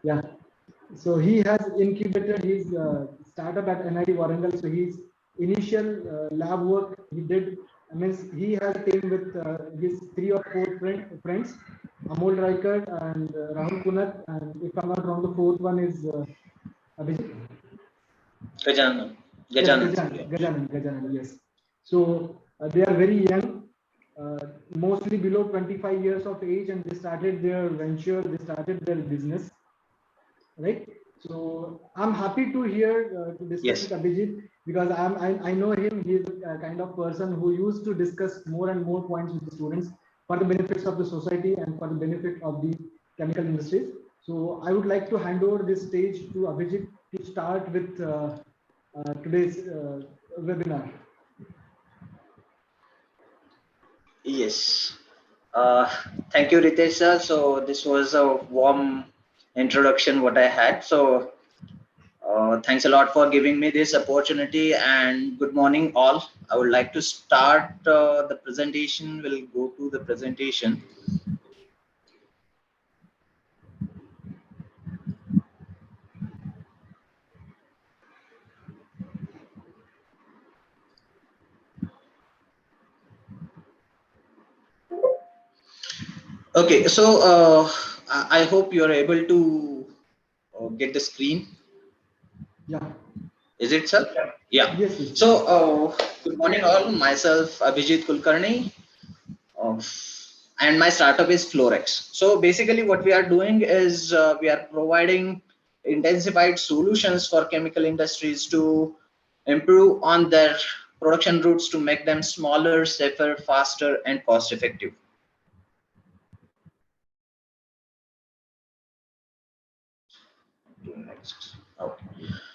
Yeah. So he has incubated his startup at NIT Warangal. So his initial lab work he did. I mean, he has a team with his 3 or 4 friends, Amol Raikard and Rahul Kunat, and if I'm not wrong, the fourth one is Abhijit. Gajanan. Yes, Gajanan. Gajanan, yes. So they are very young, mostly below 25 years of age, and they started their venture, they started their business, right? So I'm happy to hear to discuss Yes. with Abhijit because I know him. He's a kind of person who used to discuss more and more points with the students for the benefits of the society and for the benefit of the chemical industries. So I would like to hand over this stage to Abhijit to start with today's webinar. Yes. Thank you, Ritesh sir. So this was a warm introduction what I had. So thanks a lot for giving me this opportunity, and good morning all. I would like to start the presentation. We'll go to the presentation. Okay, so I hope you are able to get the screen. Yeah. Is it, sir? Yeah. Yes, yes. So good morning all. Myself Abhijit Kulkarni. And my startup is Florex. So basically what we are doing is we are providing intensified solutions for chemical industries to improve on their production routes to make them smaller, safer, faster, and cost effective. Next. Okay.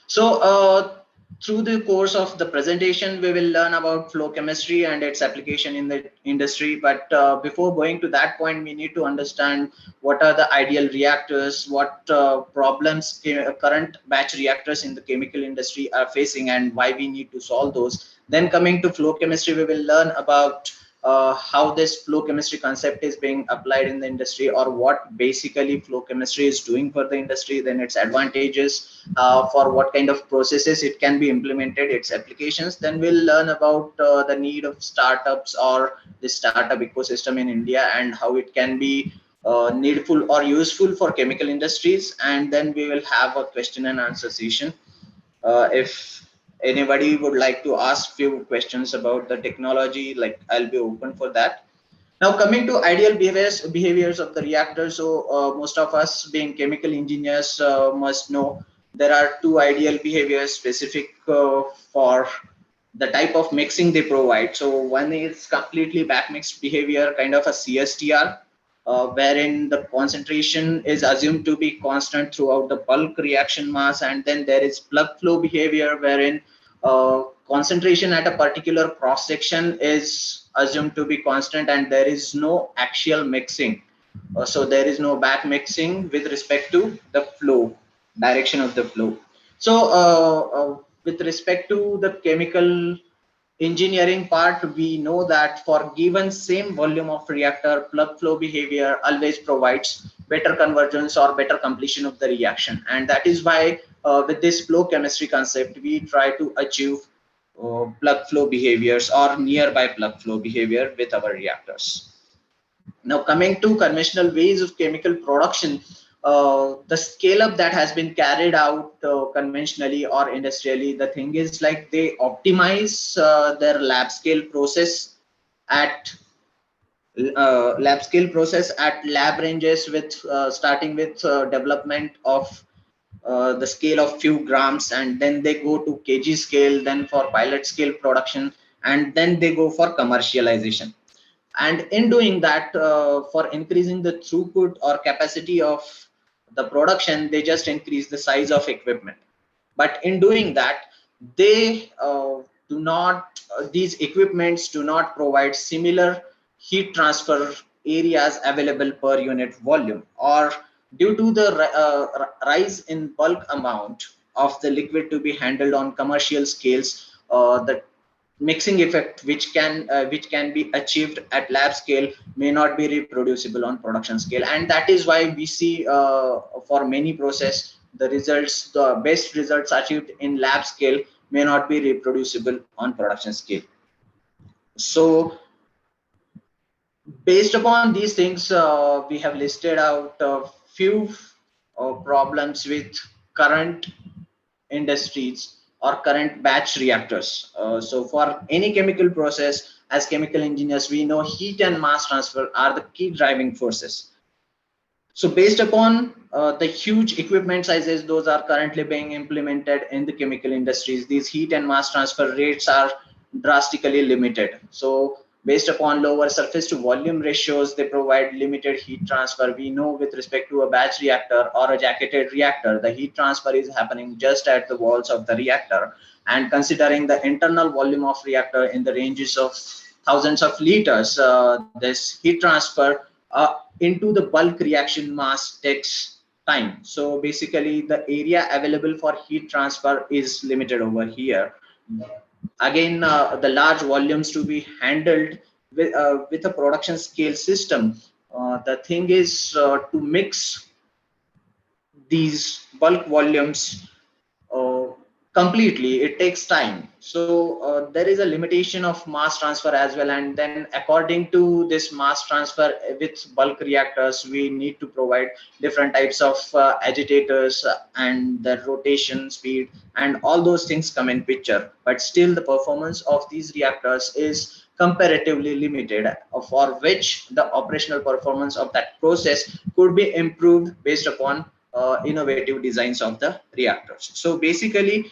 So through the course of the presentation, we will learn about flow chemistry and its application in the industry. But before going to that point, we need to understand what are the ideal reactors, what problems current batch reactors in the chemical industry are facing, and why we need to solve those. Then coming to flow chemistry, we will learn about how this flow chemistry concept is being applied in the industry, or what basically flow chemistry is doing for the industry, then its advantages, for what kind of processes it can be implemented, its applications. Then we'll learn about the need of startups or the startup ecosystem in India and how it can be needful or useful for chemical industries. And then we will have a question and answer session. If anybody would like to ask few questions about the technology, like, I'll be open for that. Now coming to ideal behaviors of the reactor. So most of us being chemical engineers must know there are two ideal behaviors specific for the type of mixing they provide. So one is completely back mixed behavior, kind of a CSTR, wherein the concentration is assumed to be constant throughout the bulk reaction mass. And then there is plug flow behavior, wherein concentration at a particular cross section is assumed to be constant and there is no axial mixing. So there is no back mixing with respect to the flow, direction of the flow. So with respect to the chemical engineering part, we know that for given same volume of reactor, plug flow behavior always provides better convergence or better completion of the reaction. And that is why with this flow chemistry concept, we try to achieve plug flow behaviors or nearby plug flow behavior with our reactors. Now coming to conventional ways of chemical production, the scale up that has been carried out conventionally or industrially, the thing is like they optimize their lab scale process at lab ranges with starting with development of the scale of few grams, and then they go to kg scale, then for pilot scale production, and then they go for commercialization. And in doing that, for increasing the throughput or capacity of the production, they just increase the size of equipment. But in doing that, they do not these equipments do not provide similar heat transfer areas available per unit volume, or due to the rise in bulk amount of the liquid to be handled on commercial scales, the mixing effect which can be achieved at lab scale may not be reproducible on production scale, and that is why we see for many process the best results achieved in lab scale may not be reproducible on production scale. So based upon these things, we have listed out a few problems with current industries or current batch reactors. So for any chemical process, as chemical engineers, we know heat and mass transfer are the key driving forces. So based upon the huge equipment sizes, those are currently being implemented in the chemical industries, these heat and mass transfer rates are drastically limited. So based upon lower surface to volume ratios, they provide limited heat transfer. We know with respect to a batch reactor or a jacketed reactor, the heat transfer is happening just at the walls of the reactor. And considering the internal volume of reactor in the ranges of thousands of liters, this heat transfer into the bulk reaction mass takes time. So basically the area available for heat transfer is limited over here. Again, the large volumes to be handled with a production scale system. The thing is to mix these bulk volumes uh, completely, it takes time. So there is a limitation of mass transfer as well, and then according to this mass transfer with bulk reactors, we need to provide different types of agitators and the rotation speed and all those things come in picture, but still the performance of these reactors is comparatively limited, for which the operational performance of that process could be improved based upon innovative designs of the reactors. So basically,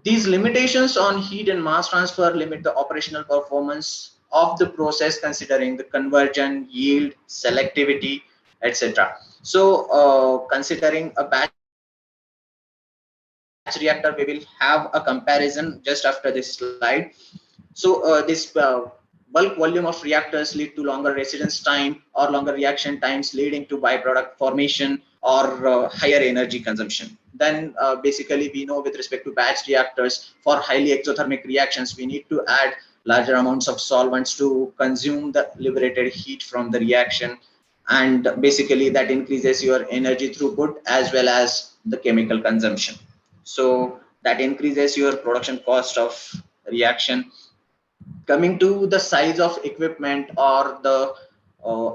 these limitations on heat and mass transfer limit the operational performance of the process, considering the conversion, yield, selectivity, etc. So considering a batch reactor, we will have a comparison just after this slide. So this bulk volume of reactors lead to longer residence time or longer reaction times, leading to byproduct formation or higher energy consumption. Then basically we know with respect to batch reactors, for highly exothermic reactions, we need to add larger amounts of solvents to consume the liberated heat from the reaction, and basically that increases your energy throughput as well as the chemical consumption. So that increases your production cost of reaction. Coming to the size of equipment or the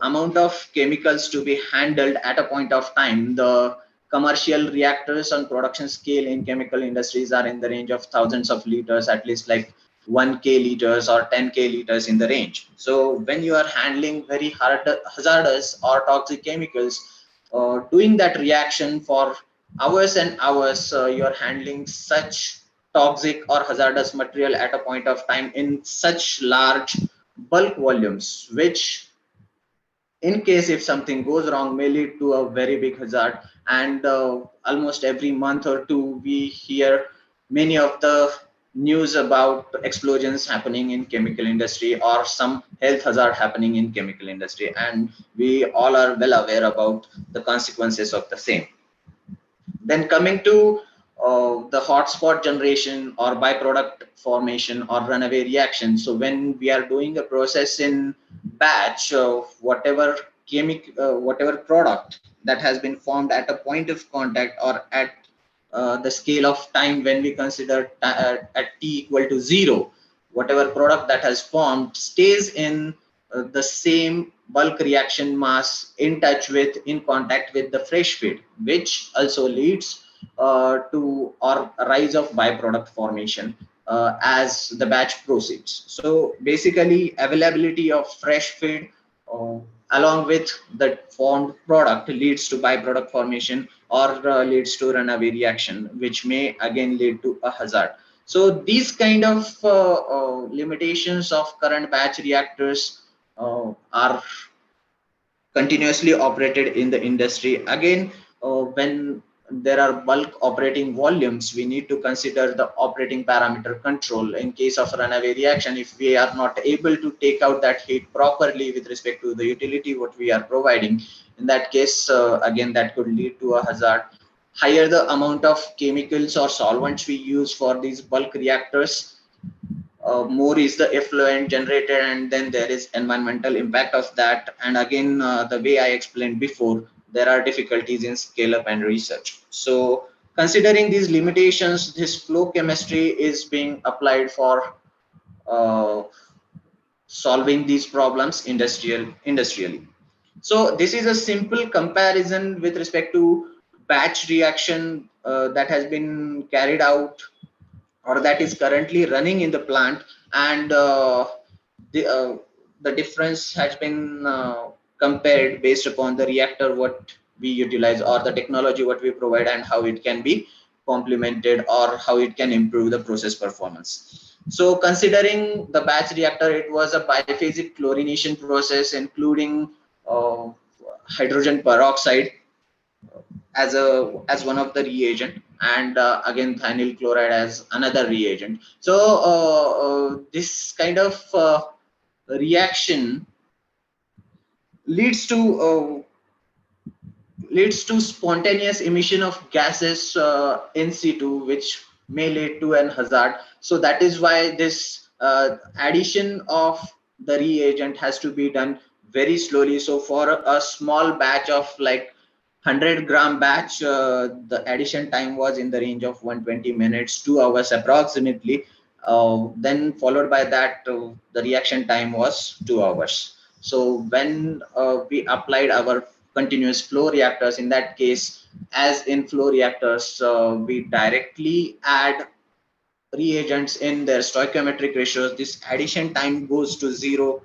amount of chemicals to be handled at a point of time, the commercial reactors on production scale in chemical industries are in the range of thousands of liters, at least like 1k liters or 10k liters in the range. So when you are handling very hazardous or toxic chemicals, doing that reaction for hours and hours, you are handling such toxic or hazardous material at a point of time in such large bulk volumes, which in case if something goes wrong may lead to a very big hazard. And almost every month or two we hear many of the news about explosions happening in chemical industry or some health hazard happening in chemical industry, and we all are well aware about the consequences of the same. Then coming to the hotspot generation or byproduct formation or runaway reaction. So when we are doing a process in batch, whatever product that has been formed at a point of contact or at the scale of time when we consider at t equal to 0, whatever product that has formed stays in the same bulk reaction mass in touch with, in contact with the fresh feed, which also leads to or rise of byproduct formation as the batch proceeds. So basically availability of fresh feed uh, along with the formed product leads to byproduct formation or leads to runaway reaction, which may again lead to a hazard. So these kind of limitations of current batch reactors are continuously operated in the industry. Again, when there are bulk operating volumes, we need to consider the operating parameter control. In case of runaway reaction, if we are not able to take out that heat properly with respect to the utility what we are providing, in that case, again, that could lead to a hazard. Higher the amount of chemicals or solvents we use for these bulk reactors, more is the effluent generated, and then there is environmental impact of that. And again, the way I explained before, there are difficulties in scale up and research. So considering these limitations, this flow chemistry is being applied for uh, solving these problems industrially. So this is a simple comparison with respect to batch reaction that has been carried out or that is currently running in the plant, and the, uh, the difference has been compared based upon the reactor what we utilize or the technology what we provide and how it can be complemented or how it can improve the process performance. So considering the batch reactor, it was a biphasic chlorination process including uh, hydrogen peroxide as one of the reagent, and again thionyl chloride as another reagent. So this kind of reaction leads to spontaneous emission of gases in situ, which may lead to an hazard. So that is why this addition of the reagent has to be done very slowly. So for a small batch of like 100-gram batch, the addition time was in the range of 120 minutes, 2 hours approximately. Then followed by that, the reaction time was 2 hours. So when we applied our continuous flow reactors, in that case, as in flow reactors, we directly add reagents in their stoichiometric ratios. This addition time goes to zero,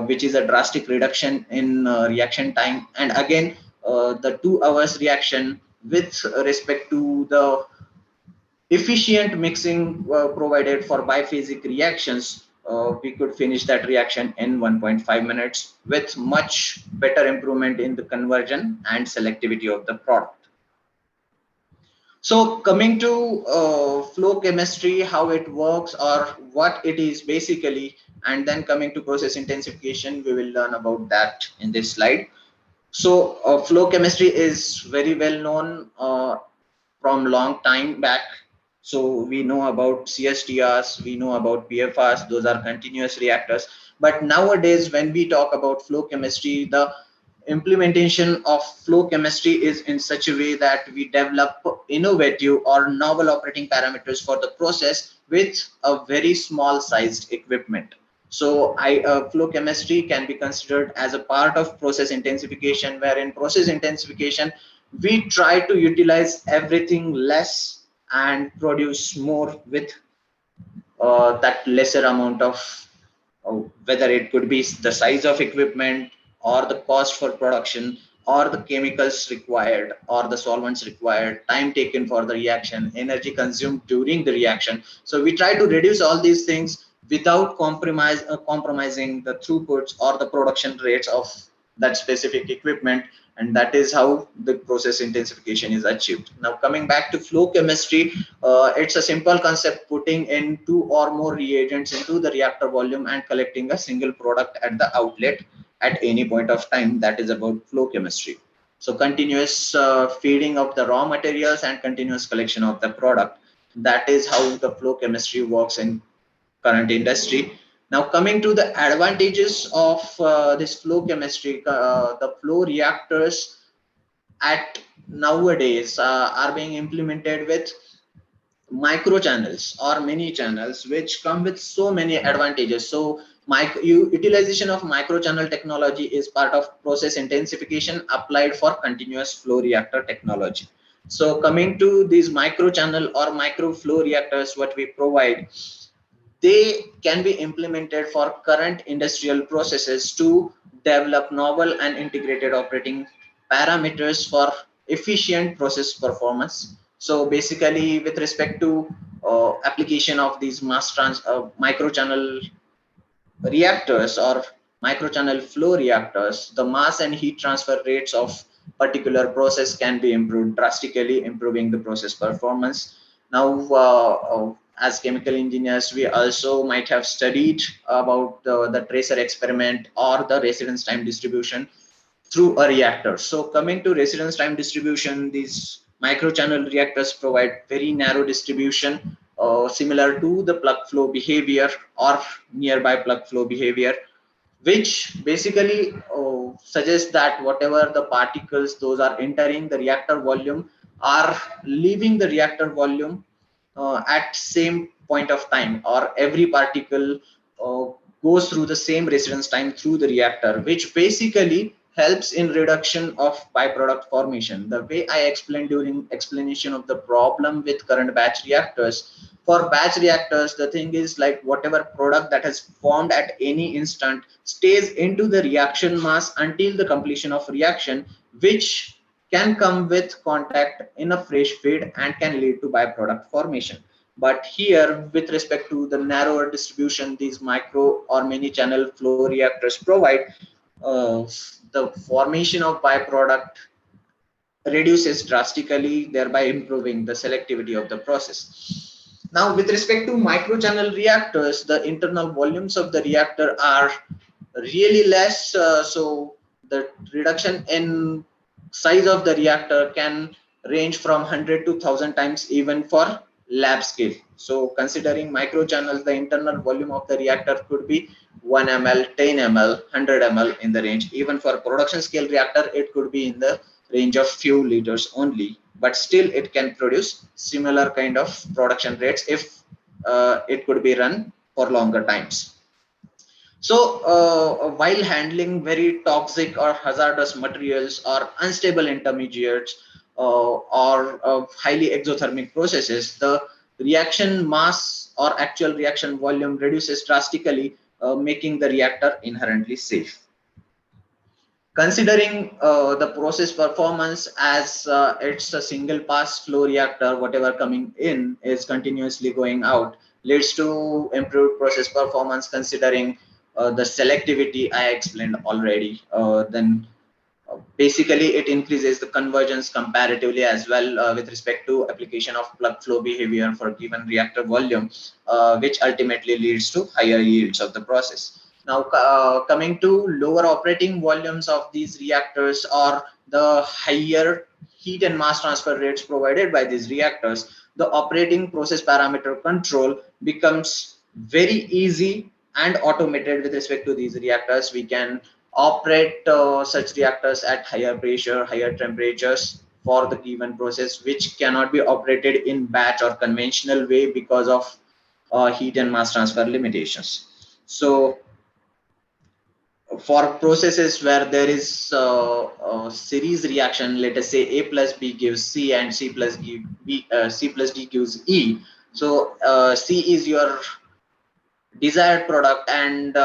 which is a drastic reduction in reaction time. And again, the 2 hours reaction with respect to the efficient mixing provided for biphasic reactions, we could finish that reaction in 1.5 minutes with much better improvement in the conversion and selectivity of the product. So coming to flow chemistry, how it works or what it is basically, and then coming to process intensification, we will learn about that in this slide. So flow chemistry is very well known from long time back. So we know about CSTRs, we know about PFRs, those are continuous reactors. But nowadays, when we talk about flow chemistry, the implementation of flow chemistry is in such a way that we develop innovative or novel operating parameters for the process with a very small sized equipment. So flow chemistry can be considered as a part of process intensification, where in process intensification, we try to utilize everything less and produce more with that lesser amount of whether it could be the size of equipment or the cost for production or the chemicals required or the solvents required, time taken for the reaction, energy consumed during the reaction. So we try to reduce all these things without compromising the throughputs or the production rates of that specific equipment, and that is how the process intensification is achieved. Now coming back to flow chemistry, it's a simple concept, putting in 2 or more reagents into the reactor volume and collecting a single product at the outlet at any point of time. That is about flow chemistry. So continuous feeding of the raw materials and continuous collection of the product, that is how the flow chemistry works in current industry. Now coming to the advantages of this flow chemistry, the flow reactors at nowadays are being implemented with micro channels or mini channels, which come with so many advantages. So utilization of micro channel technology is part of process intensification applied for continuous flow reactor technology. So coming to these micro channel or micro flow reactors, what we provide, they can be implemented for current industrial processes to develop novel and integrated operating parameters for efficient process performance. So basically, with respect to application of these microchannel reactors or microchannel flow reactors, the mass and heat transfer rates of particular process can be improved drastically, improving the process performance. Now, as chemical engineers, we also might have studied about the tracer experiment or the residence time distribution through a reactor. So coming to residence time distribution, these microchannel reactors provide very narrow distribution similar to the plug flow behavior or nearby plug flow behavior, which basically suggests that whatever the particles those are entering the reactor volume are leaving the reactor volume at same point of time, or every particle uh, goes through the same residence time through the reactor, which basically helps in reduction of byproduct formation. The way I explained during explanation of the problem with current batch reactors, for batch reactors the thing is like whatever product that has formed at any instant stays into the reaction mass until the completion of reaction, which can come with contact in a fresh feed and can lead to byproduct formation. But here, with respect to the narrower distribution these micro or many channel flow reactors provide, uh, the formation of byproduct reduces drastically, thereby improving the selectivity of the process. Now, with respect to microchannel reactors, the internal volumes of the reactor are really less, so the reduction in size of the reactor can range from 100 to 1000 times even for lab scale. So considering microchannels, the internal volume of the reactor could be 1 ml, 10 ml, 100 ml in the range. Even for production scale reactor, it could be in the range of few liters only, but still it can produce similar kind of production rates if it could be run for longer times. So while handling very toxic or hazardous materials or unstable intermediates or highly exothermic processes, the reaction mass or actual reaction volume reduces drastically, making the reactor inherently safe. Considering the process performance, as it's a single pass flow reactor, whatever coming in is continuously going out, leads to improved process performance. Considering the selectivity I explained already, then basically it increases the convergence comparatively as well, with respect to application of plug flow behavior for given reactor volume, which ultimately leads to higher yields of the process. Now coming to lower operating volumes of these reactors or the higher heat and mass transfer rates provided by these reactors, the operating process parameter control becomes very easy and automated. With respect to these reactors, we can operate such reactors at higher pressure, higher temperatures for the given process, which cannot be operated in batch or conventional way because of heat and mass transfer limitations. So for processes where there is a series reaction, let us say A plus B gives C and C plus C plus D gives E. So C is your desired product, and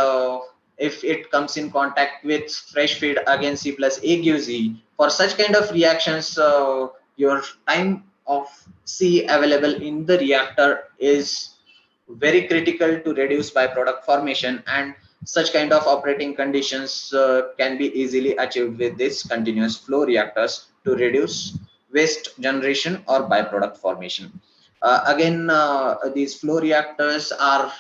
if it comes in contact with fresh feed, again C plus A gives E. For such kind of reactions, your time of C available in the reactor is very critical to reduce byproduct formation, and such kind of operating conditions can be easily achieved with these continuous flow reactors to reduce waste generation or byproduct formation. Again, these flow reactors are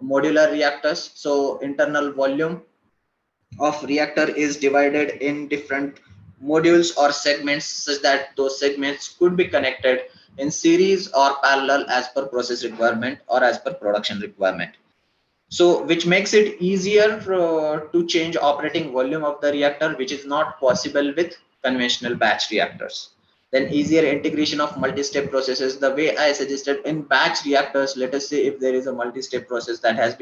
modular reactors, so internal volume of reactor is divided in different modules or segments, such that those segments could be connected in series or parallel as per process requirement or as per production requirement. So which makes it easier to change operating volume of the reactor, which is not possible with conventional batch reactors. Then easier integration of multi-step processes. The way I suggested, in batch reactors, let us say if there is a multi-step process that has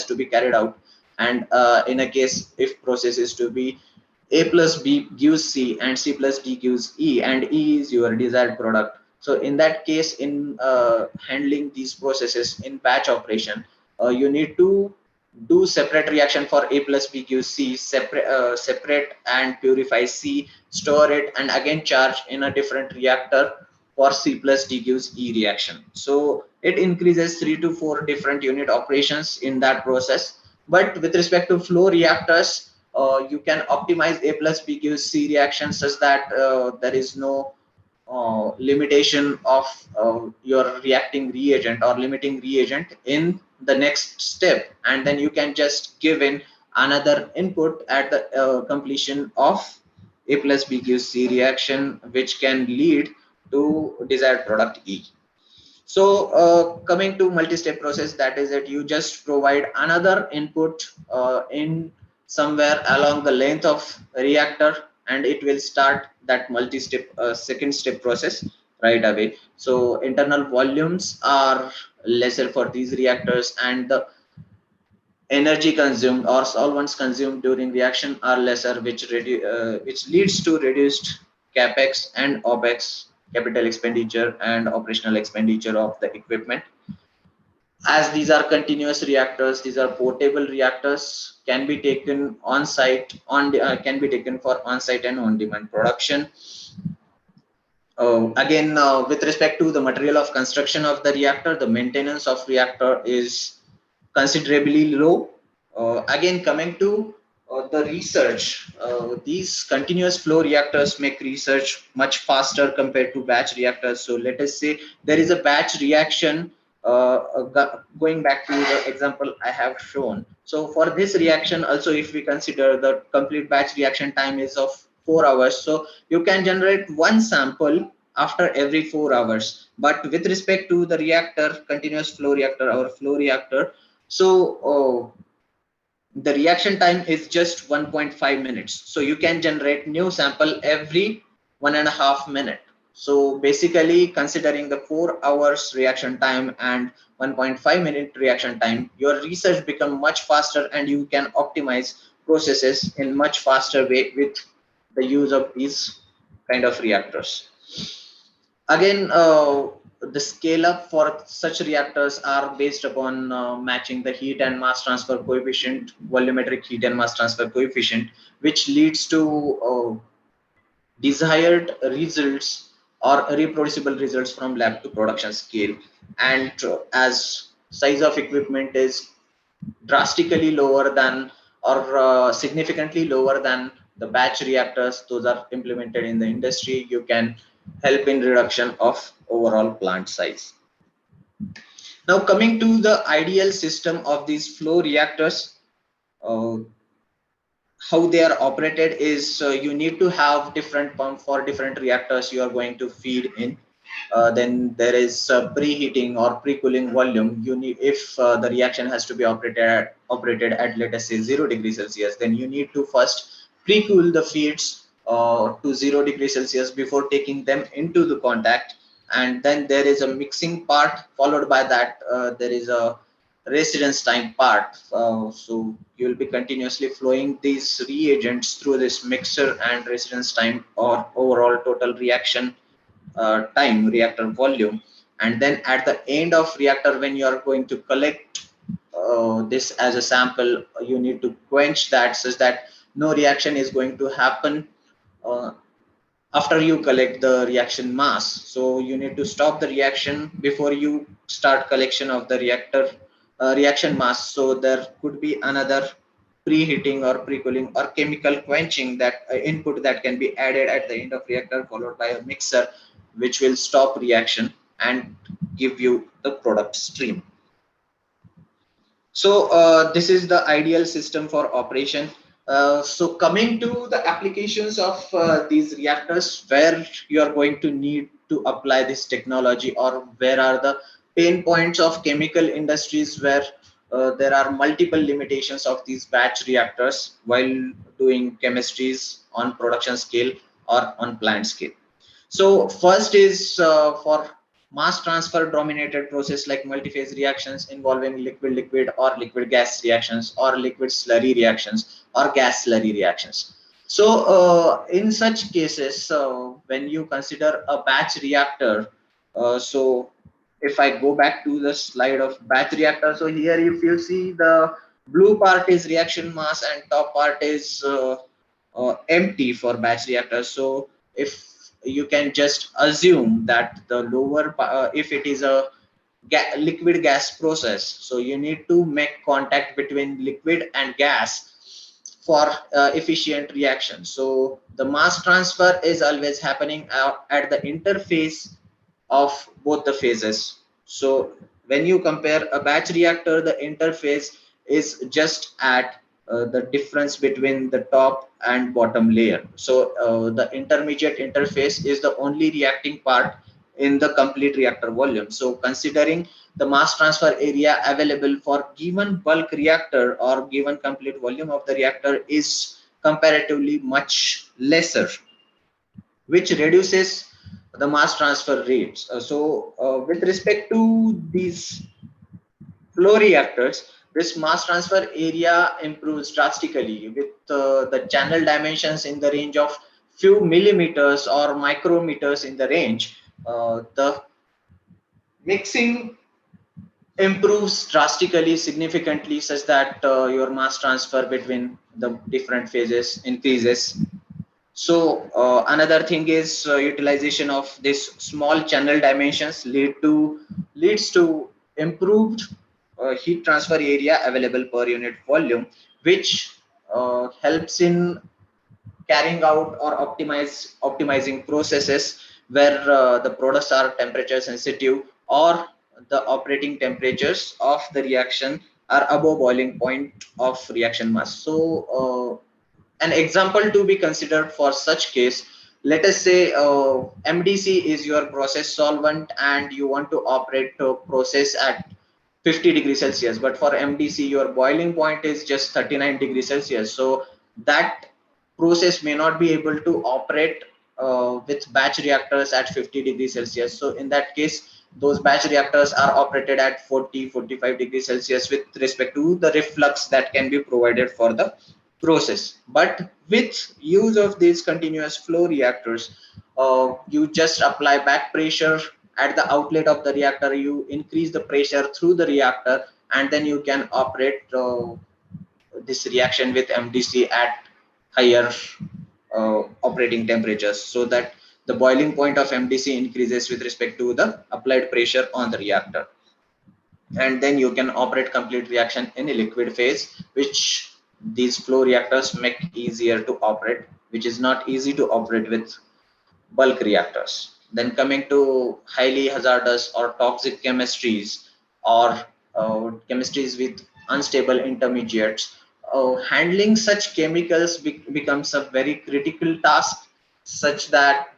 to be carried out, and in a case if process is to be A plus B gives C and C plus D gives E, and E is your desired product. So in that case, in handling these processes in batch operation, you need to do separate reaction for A plus B gives C, separate and purify C, store it, and again charge in a different reactor for C plus D gives E reaction. So it increases 3 to 4 different unit operations in that process. But with respect to flow reactors, you can optimize A plus B gives C reaction such that there is no limitation of your reacting reagent or limiting reagent in the next step, and then you can just give in another input at the completion of A plus B gives C reaction, which can lead to desired product E. So coming to multi-step process, that is that you just provide another input in somewhere along the length of reactor, and it will start that multi-step second step process right away. So internal volumes are lesser for these reactors, and the energy consumed or solvents consumed during reaction are lesser, which leads to reduced capex and opex, capital expenditure and operational expenditure of the equipment. As these are continuous reactors, these are portable reactors, can be taken on site, can be taken for on site and on demand production. Again, with respect to the material of construction of the reactor, the maintenance of reactor is considerably low. Again, coming to the research, these continuous flow reactors make research much faster compared to batch reactors. So let us say there is a batch reaction, going back to the example I have shown. So for this reaction also, if we consider the complete batch reaction time is of 4 hours, so you can generate one sample after every 4 hours. But with respect to the reactor, continuous flow reactor or flow reactor, so the reaction time is just 1.5 minutes. So you can generate new sample every 1.5 minute. So basically, considering the 4 hours reaction time and 1.5 minute reaction time, your research become much faster, and you can optimize processes in much faster way with the use of these kind of reactors. Again, the scale up for such reactors are based upon matching the heat and mass transfer coefficient, volumetric heat and mass transfer coefficient, which leads to desired results or reproducible results from lab to production scale. And as size of equipment is drastically lower than or significantly lower than the batch reactors those are implemented in the industry, you can help in reduction of overall plant size. Now coming to the ideal system of these flow reactors, uh, how they are operated is you need to have different pump for different reactors you are going to feed in. Then there is preheating or pre-cooling volume. You need, if the reaction has to be operated at let us say 0 degrees Celsius, then you need to first pre-cool the feeds to 0 degrees Celsius before taking them into the contact. And then there is a mixing part, followed by that there is a residence time part. So you will be continuously flowing these reagents through this mixer and residence time or overall total reaction time, reactor volume. And then at the end of reactor, when you are going to collect this as a sample, you need to quench that such that no reaction is going to happen uh, after you collect the reaction mass. So you need to stop the reaction before you start collection of the reactor reaction mass. So there could be another preheating or pre-cooling or chemical quenching that input that can be added at the end of reactor, followed by a mixer which will stop reaction and give you the product stream. So this is the ideal system for operation. So coming to the applications of these reactors, where you are going to need to apply this technology, or where are the pain points of chemical industries where there are multiple limitations of these batch reactors while doing chemistries on production scale or on plant scale. So first is for mass transfer dominated process like multi-phase reactions involving liquid-liquid or liquid-gas reactions or liquid slurry reactions or gas slurry reactions. So in such cases, when you consider a batch reactor, so if I go back to the slide of batch reactor, so here if you see the blue part is reaction mass and top part is empty for batch reactors. So if you can just assume that the lower if it is a liquid gas process, so you need to make contact between liquid and gas for efficient reaction. So the mass transfer is always happening at the interface of both the phases. So when you compare a batch reactor, the interface is just at the difference between the top and bottom layer. So the intermediate interface is the only reacting part in the complete reactor volume. So considering the mass transfer area available for given bulk reactor or given complete volume of the reactor is comparatively much lesser, which reduces the mass transfer rates. With respect to these flow reactors, this mass transfer area improves drastically with the channel dimensions in the range of few millimeters or micrometers in the range. The mixing improves drastically, significantly, such that your mass transfer between the different phases increases. So another thing is utilization of this small channel dimensions leads to improved heat transfer area available per unit volume, which helps in carrying out or optimizing processes where the products are temperature sensitive or the operating temperatures of the reaction are above boiling point of reaction mass. So an example to be considered for such case, let us say MDC is your process solvent and you want to operate a process at 50 degrees Celsius, but for MDC your boiling point is just 39 degrees Celsius. So that process may not be able to operate with batch reactors at 50 degrees Celsius. So in that case, those batch reactors are operated at 40-45 degrees Celsius with respect to the reflux that can be provided for the process. But with use of these continuous flow reactors, you just apply back pressure at the outlet of the reactor, you increase the pressure through the reactor, and then you can operate this reaction with MDC at higher operating temperatures, so that the boiling point of MDC increases with respect to the applied pressure on the reactor. And then you can operate complete reaction in a liquid phase, which these flow reactors make easier to operate, which is not easy to operate with bulk reactors. Then coming to highly hazardous or toxic chemistries or chemistries with unstable intermediates, handling such chemicals becomes a very critical task, such that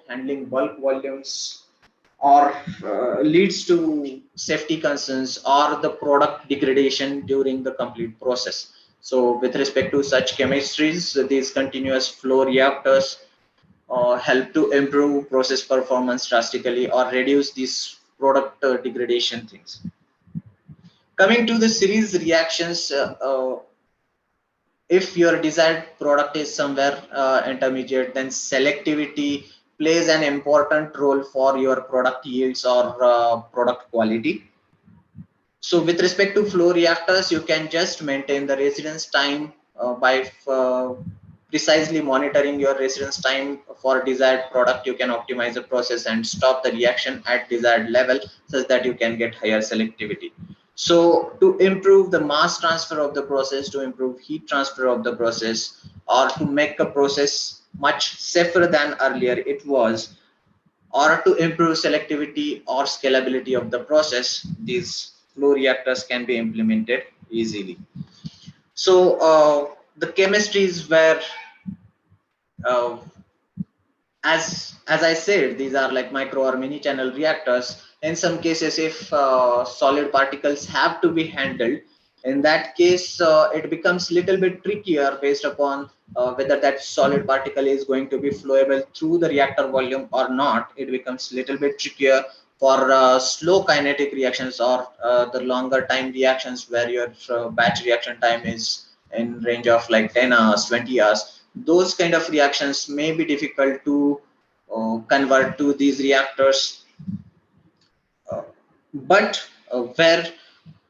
handling bulk volumes or leads to safety concerns or the product degradation during the complete process. So with respect to such chemistries, these continuous flow reactors help to improve process performance drastically or reduce these product degradation things. Coming to the series reactions, if your desired product is somewhere intermediate, then selectivity plays an important role for your product yields or product quality. So with respect to flow reactors, you can just maintain the residence time by precisely monitoring your residence time for desired product. You can optimize the process and stop the reaction at desired level such that you can get higher selectivity. So to improve the mass transfer of the process, to improve heat transfer of the process, or to make a process much safer than earlier it was, or to improve selectivity or scalability of the process, these flow reactors can be implemented easily. So the chemistries were uh, as I said, these are like micro or mini channel reactors. In some cases, if solid particles have to be handled, in that case, it becomes little bit trickier based upon whether that solid particle is going to be flowable through the reactor volume or not. It becomes little bit trickier for slow kinetic reactions or the longer time reactions where your batch reaction time is in range of like 10 hours, 20 hours. Those kind of reactions may be difficult to convert to these reactors, but where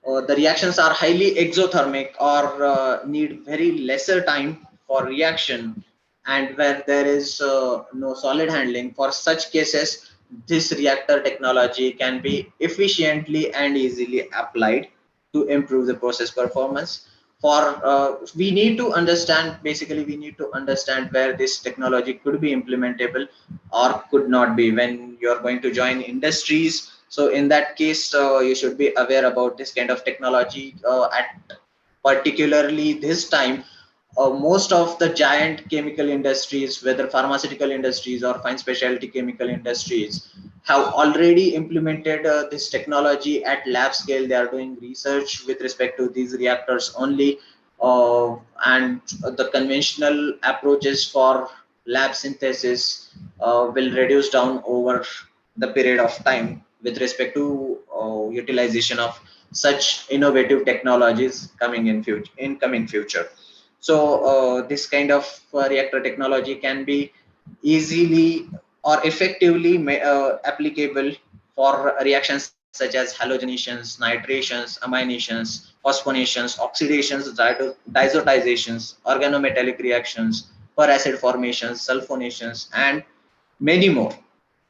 the reactions are highly exothermic or need very lesser time for reaction, and where there is no solid handling, for such cases this reactor technology can be efficiently and easily applied to improve the process performance. For we need to understand, basically we need to understand where this technology could be implementable or could not be when you are going to join industries. So in that case, you should be aware about this kind of technology. At particularly this time, most of the giant chemical industries, whether pharmaceutical industries or fine specialty chemical industries, have already implemented this technology at lab scale. They are doing research with respect to these reactors only, and the conventional approaches for lab synthesis will reduce down over the period of time with respect to utilization of such innovative technologies coming in coming future. So this kind of reactor technology can be easily or effectively applicable for reactions such as halogenations, nitrations, aminations, phosphonations, oxidations, diazotizations, organometallic reactions, per acid formations, sulfonations, and many more.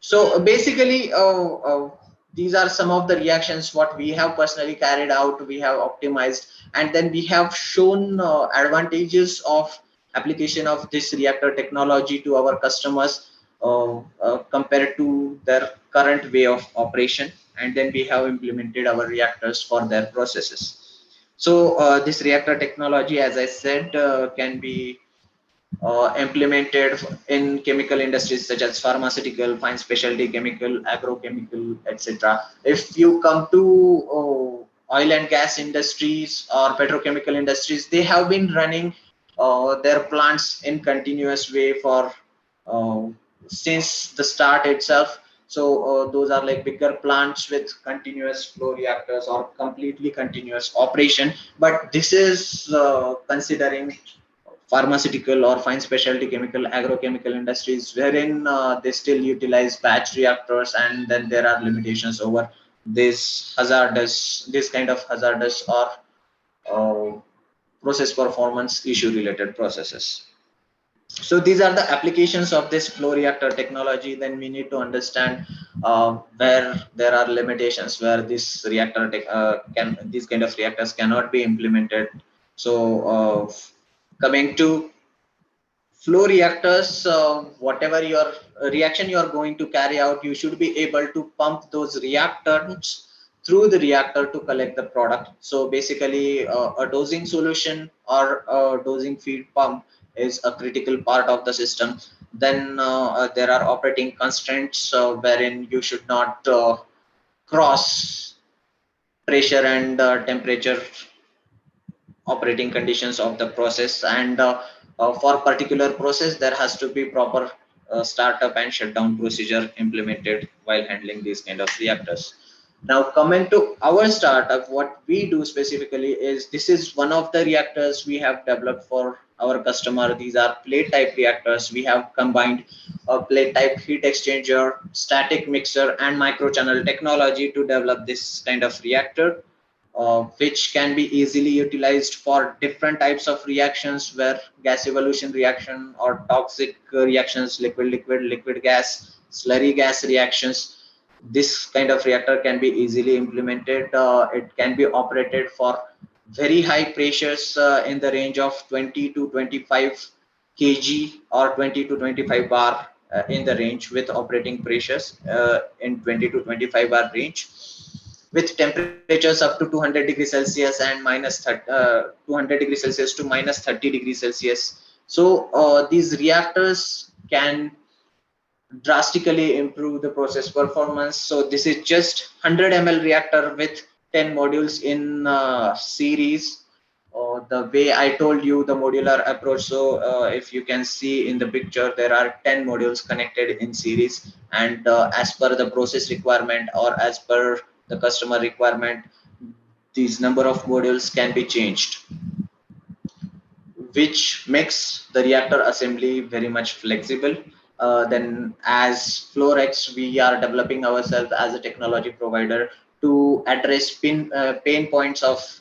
So basically, these are some of the reactions what we have personally carried out, we have optimized, and then we have shown advantages of application of this reactor technology to our customers compared to their current way of operation, and then we have implemented our reactors for their processes. So this reactor technology, as I said, can be implemented in chemical industries such as pharmaceutical, fine specialty chemical, agrochemical, etc. If you come to oil and gas industries or petrochemical industries, they have been running their plants in continuous way for uh, since the start itself. So those are like bigger plants with continuous flow reactors or completely continuous operation. But this is considering pharmaceutical or fine specialty chemical, agrochemical industries, wherein they still utilize batch reactors, and then there are limitations over this kind of hazardous or uh, process performance issue related processes. So these are the applications of this flow reactor technology. Then we need to understand where there are limitations, where this reactor these kind of reactors cannot be implemented. So coming to flow reactors, whatever your reaction you are going to carry out, you should be able to pump those reactants through the reactor to collect the product. So basically a dosing solution or a dosing feed pump is a critical part of the system. Then there are operating constraints wherein you should not cross pressure and temperature operating conditions of the process, and for particular process there has to be proper startup and shutdown procedure implemented while handling these kind of reactors. Now coming to our startup, what we do specifically is, this is one of the reactors we have developed for our customer. These are plate type reactors. We have combined a plate type heat exchanger, static mixer, and microchannel technology to develop this kind of reactor, which can be easily utilized for different types of reactions, where gas evolution reaction or toxic reactions, liquid gas, slurry gas reactions. This kind of reactor can be easily implemented. It can be operated for very high pressures in the range of 20 to 25 kg or 20 to 25 bar in the range, with operating pressures in 20 to 25 bar range, with temperatures up to 200 degrees Celsius and 200 degrees Celsius to minus 30 degrees Celsius. So these reactors can drastically improve the process performance. So this is just 100 ml reactor with 10 modules in series. The way I told you, the modular approach. So if you can see in the picture, there are 10 modules connected in series, and as per the process requirement or as per the customer requirement, these number of modules can be changed, which makes the reactor assembly very much flexible. Then as Florex, we are developing ourselves as a technology provider to address pain points of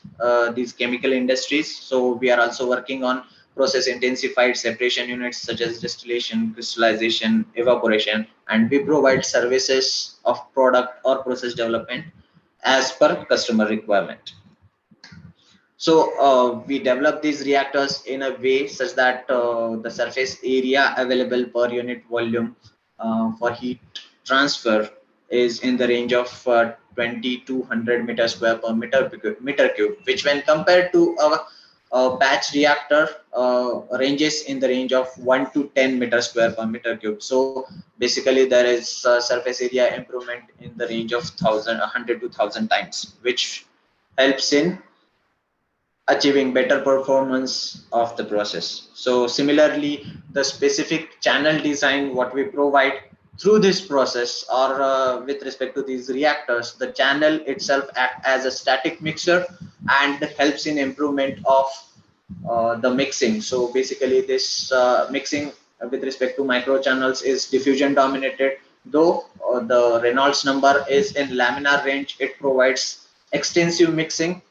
these chemical industries. So we are also working on process intensified separation units such as distillation, crystallization, evaporation, and we provide services of product or process development as per customer requirement. So we develop these reactors in a way such that the surface area available per unit volume for heat transfer is in the range of 20 to 100 meters square per meter cube, which when compared to A batch reactor ranges in the range of 1 to 10 meter square per meter cube. So basically there is surface area improvement in the range of 100 to 1000 times, which helps in achieving better performance of the process. So similarly, the specific channel design what we provide through this process, or with respect to these reactors, the channel itself act as a static mixer and helps in improvement of the mixing. So basically this mixing with respect to micro channels is diffusion dominated. Though the Reynolds number is in laminar range, it provides extensive mixing,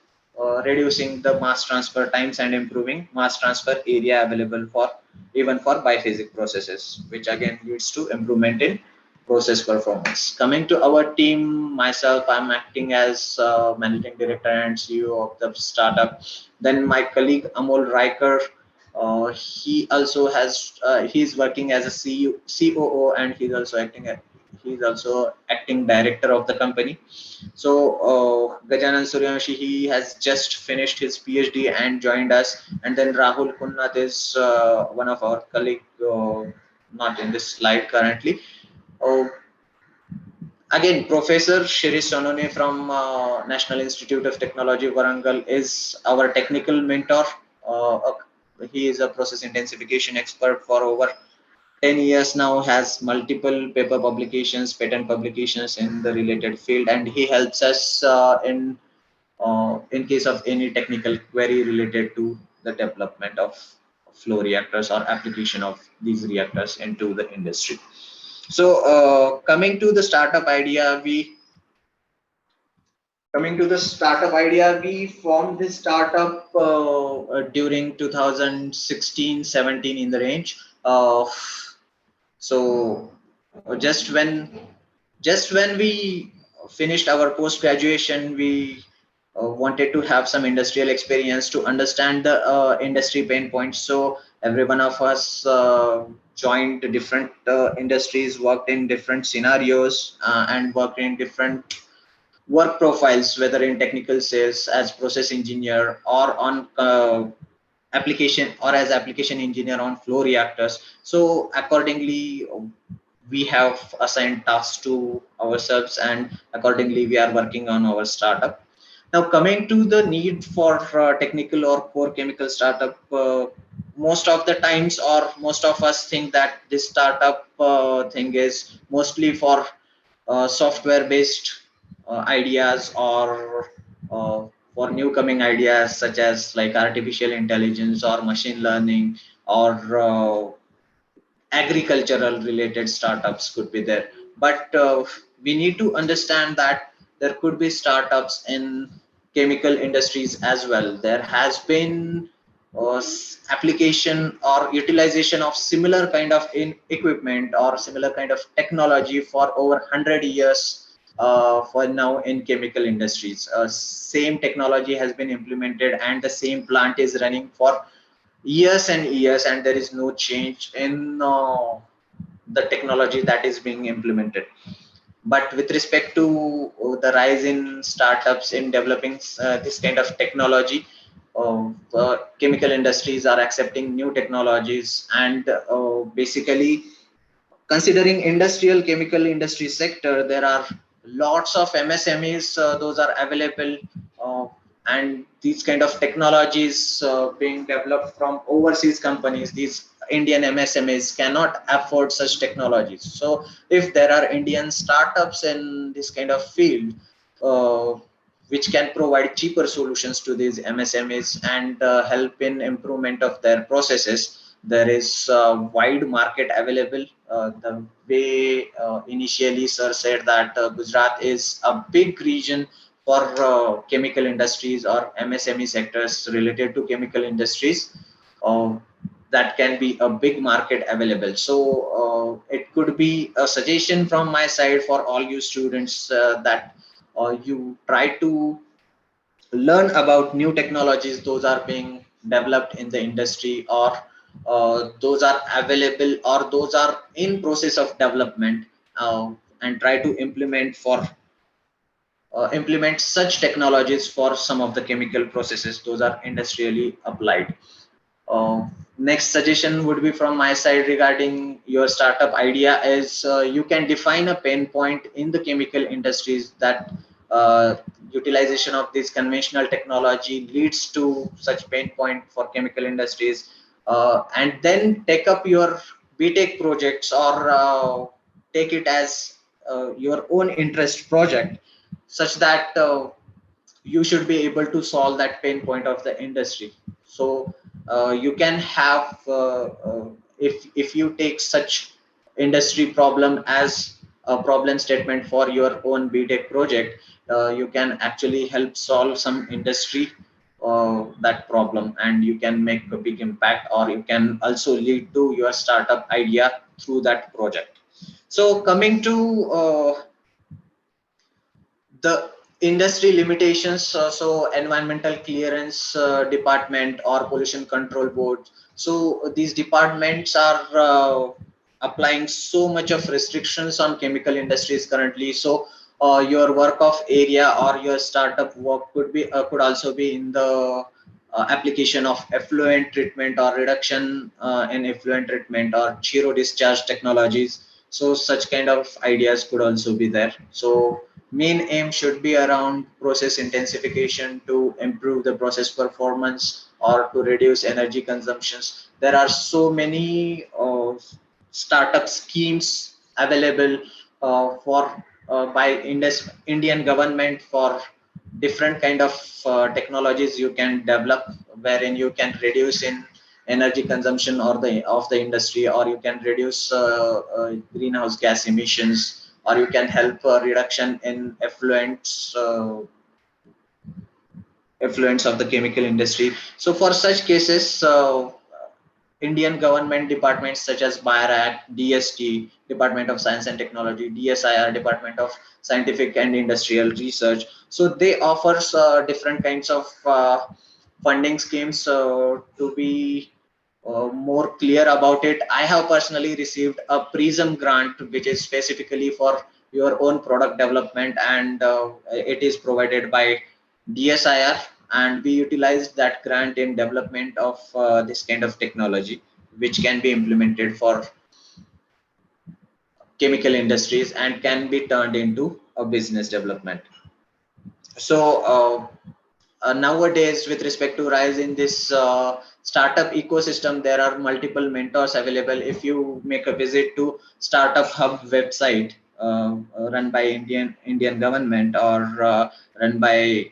reducing the mass transfer times and improving mass transfer area available for even for biphasic processes, which again leads to improvement in process performance. Coming to our team, myself, I'm acting as managing director and CEO of the startup. Then my colleague Amol Riker, he also has he's working as a COO, and he's also acting director of the company. So Gajanan Suryavanshi, he has just finished his PhD and joined us. And then Rahul Kunnath is one of our colleague, not in this slide currently. Uh, Again, Professor Shirish Sonone from National Institute of Technology, Warangal, is our technical mentor. He is a process intensification expert for over 10 years now, has multiple paper publications, patent publications in the related field, and he helps us in case of any technical query related to the development of flow reactors or application of these reactors into the industry. So coming to the startup idea, we formed this startup during 2016-17 in the range. So just when we finished our post graduation, we wanted to have some industrial experience to understand the industry pain points. So every one of us joined different industries, worked in different scenarios, and worked in different work profiles, whether in technical sales, as process engineer, or on application, or as application engineer on flow reactors. So accordingly, we have assigned tasks to ourselves, and accordingly we are working on our startup. Now coming to the need for technical or core chemical startup, most of the times, or most of us think that this startup thing is mostly for software based ideas, or for new coming ideas such as like artificial intelligence or machine learning, or agricultural related startups could be there. But we need to understand that there could be startups in chemical industries as well. There has been application or utilization of similar kind of equipment or similar kind of technology for over 100 years for now in chemical industries. Same technology has been implemented and the same plant is running for years and years, and there is no change in the technology that is being implemented. But with respect to the rise in startups in developing this kind of technology, chemical industries are accepting new technologies, and basically considering industrial chemical industry sector, there are lots of MSMEs, those are available, uh, and these kind of technologies being developed from overseas companies. These Indian MSMEs cannot afford such technologies. So if there are Indian startups in this kind of field, uh, which can provide cheaper solutions to these MSMEs and help in improvement of their processes, there is wide market available. The way initially sir said that Gujarat is a big region for chemical industries or MSME sectors related to chemical industries, uh, that can be a big market available. So it could be a suggestion from my side for all you students, that you try to learn about new technologies, those are being developed in the industry, or those are available, or those are in process of development, and try to implement for implement such technologies for some of the chemical processes. Those are industrially applied. Next suggestion would be from my side regarding your startup idea is you can define a pain point in the chemical industries that utilization of this conventional technology leads to such pain point for chemical industries, and then take up your BTech projects or take it as your own interest project, such that you should be able to solve that pain point of the industry. So you can have if you take such industry problem as a problem statement for your own BTech project, you can actually help solve some industry that problem, and you can make a big impact, or you can also lead to your startup idea through that project. So coming to the industry limitations, so environmental clearance department or pollution control board, so these departments are applying so much of restrictions on chemical industries currently. So your work of area or your startup work could also be in the application of effluent treatment or reduction in effluent treatment or zero discharge technologies. So such kind of ideas could also be there. So main aim should be around process intensification to improve the process performance or to reduce energy consumptions. There are so many startup schemes available for by Indian government for different kind of technologies you can develop, wherein you can reduce in energy consumption or the of the industry, or you can reduce greenhouse gas emissions, or you can help reduction in effluents of the chemical industry. So for such cases, Indian government departments such as BIRAC, DST, Department of Science and Technology, DSIR, Department of Scientific and Industrial Research. So they offer different kinds of funding schemes to be more clear about it. I have personally received a PRISM grant, which is specifically for your own product development, and it is provided by DSIR, and we utilized that grant in development of this kind of technology, which can be implemented for chemical industries and can be turned into a business development. So nowadays, with respect to rise in this startup ecosystem, there are multiple mentors available. If you make a visit to Startup Hub website run by Indian government, or run by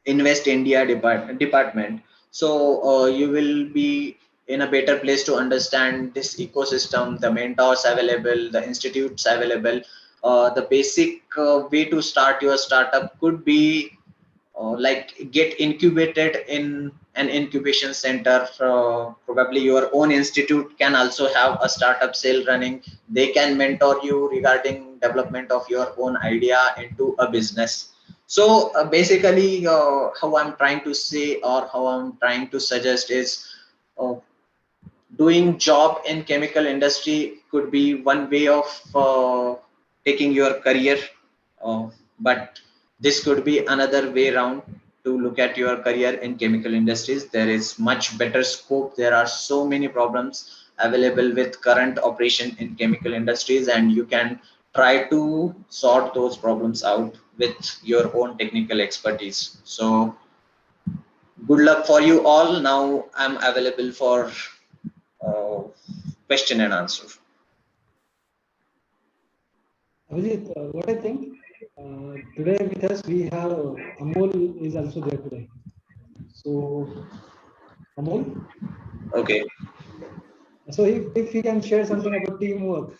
Invest India department, so you will be in a better place to understand this ecosystem, the mentors available, the institutes available. The basic way to start your startup could be like get incubated in an incubation center. Probably your own institute can also have a startup sale running. They can mentor you regarding development of your own idea into a business. So basically how I'm trying to say, or how I'm trying to suggest is uh, doing job in chemical industry could be one way of taking your career, but this could be another way around to look at your career in chemical industries. There is much better scope. There are so many problems available with current operation in chemical industries, and you can try to sort those problems out with your own technical expertise. So good luck for you all. Now I'm available for uh, question and answer. Abhijit, what I think, today with us we have Amol is also there today. So Amol, Okay. so if he can share something about teamwork,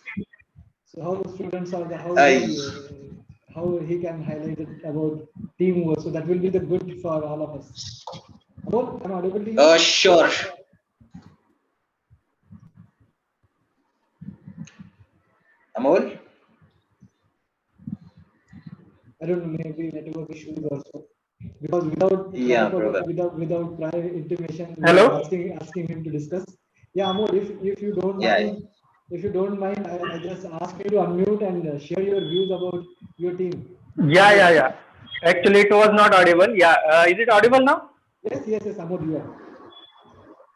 so how the students are the how he can highlight it about teamwork, so that will be the good for all of us. Amol, am I audible to you? Sure. Amol? I don't know, maybe network issues also. Because without Yeah, brother. without prior intimation, we Hello? are asking him to discuss. Yeah, Amol, if you don't Yeah. mind, if you don't mind, I just ask you to unmute and share your views about your team. Yeah. Actually, it was not audible. Yeah, is it audible now? Yes, Amol, you are.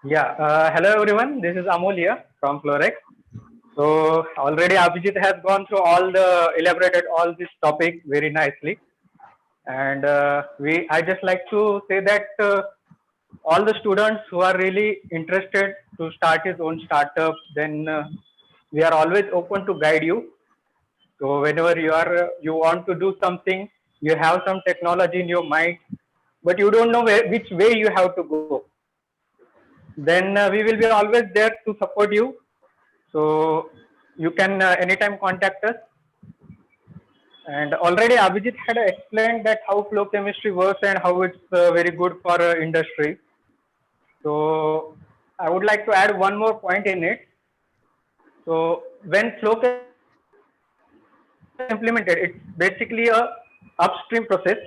Yeah. Hello, everyone. This is Amol here from Florex. So already Abhijit has gone through elaborated all this topic very nicely, and I just like to say that all the students who are really interested to start his own startup, then we are always open to guide you. So whenever you want to do something, you have some technology in your mind, but you don't know which way you have to go. Then we will be always there to support you. So you can anytime contact us. And already Abhijit had explained that how flow chemistry works and how it's very good for industry. So I would like to add one more point in it. So when flow chemistry is implemented, it's basically a upstream process.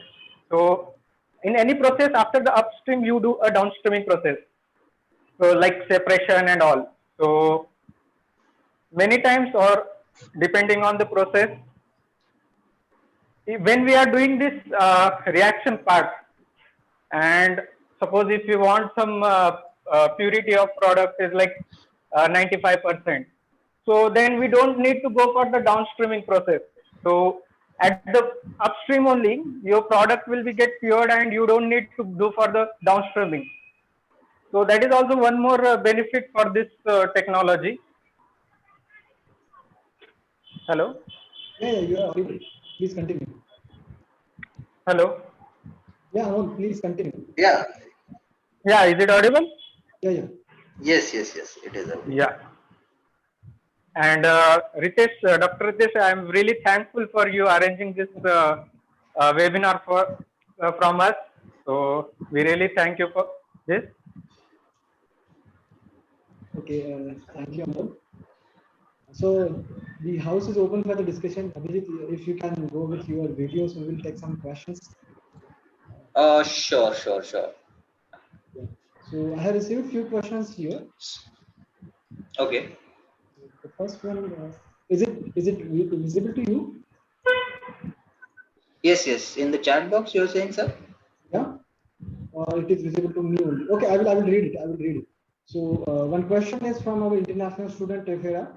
So in any process, after the upstream, you do a downstreaming process. So like separation and all. So many times, or depending on the process, when we are doing this reaction part, and suppose if you want some purity of product is like 95%, so then we don't need to go for the downstreaming process. So at the upstream only your product will be get cured and you don't need to do for the downstreaming. So that is also one more benefit for this technology. Hello. Yeah, you are audible. Please continue. Hello. Yeah, Amol, please continue. Yeah. Yeah, is it audible? Yeah. Yes. It is. Yeah. And Ritesh, Dr. Ritesh, I am really thankful for you arranging this webinar from us. So we really thank you for this. Okay, thank you, Amol. So the house is open for the discussion. Abhijit, if you can go with your videos, we will take some questions. Sure. Yeah. So I have received few questions here. Okay. The first one, is it visible to you? Yes. In the chat box, you're saying, sir? Yeah. It is visible to me only. Okay, I will read it. I will read it. So one question is from our international student Tefera.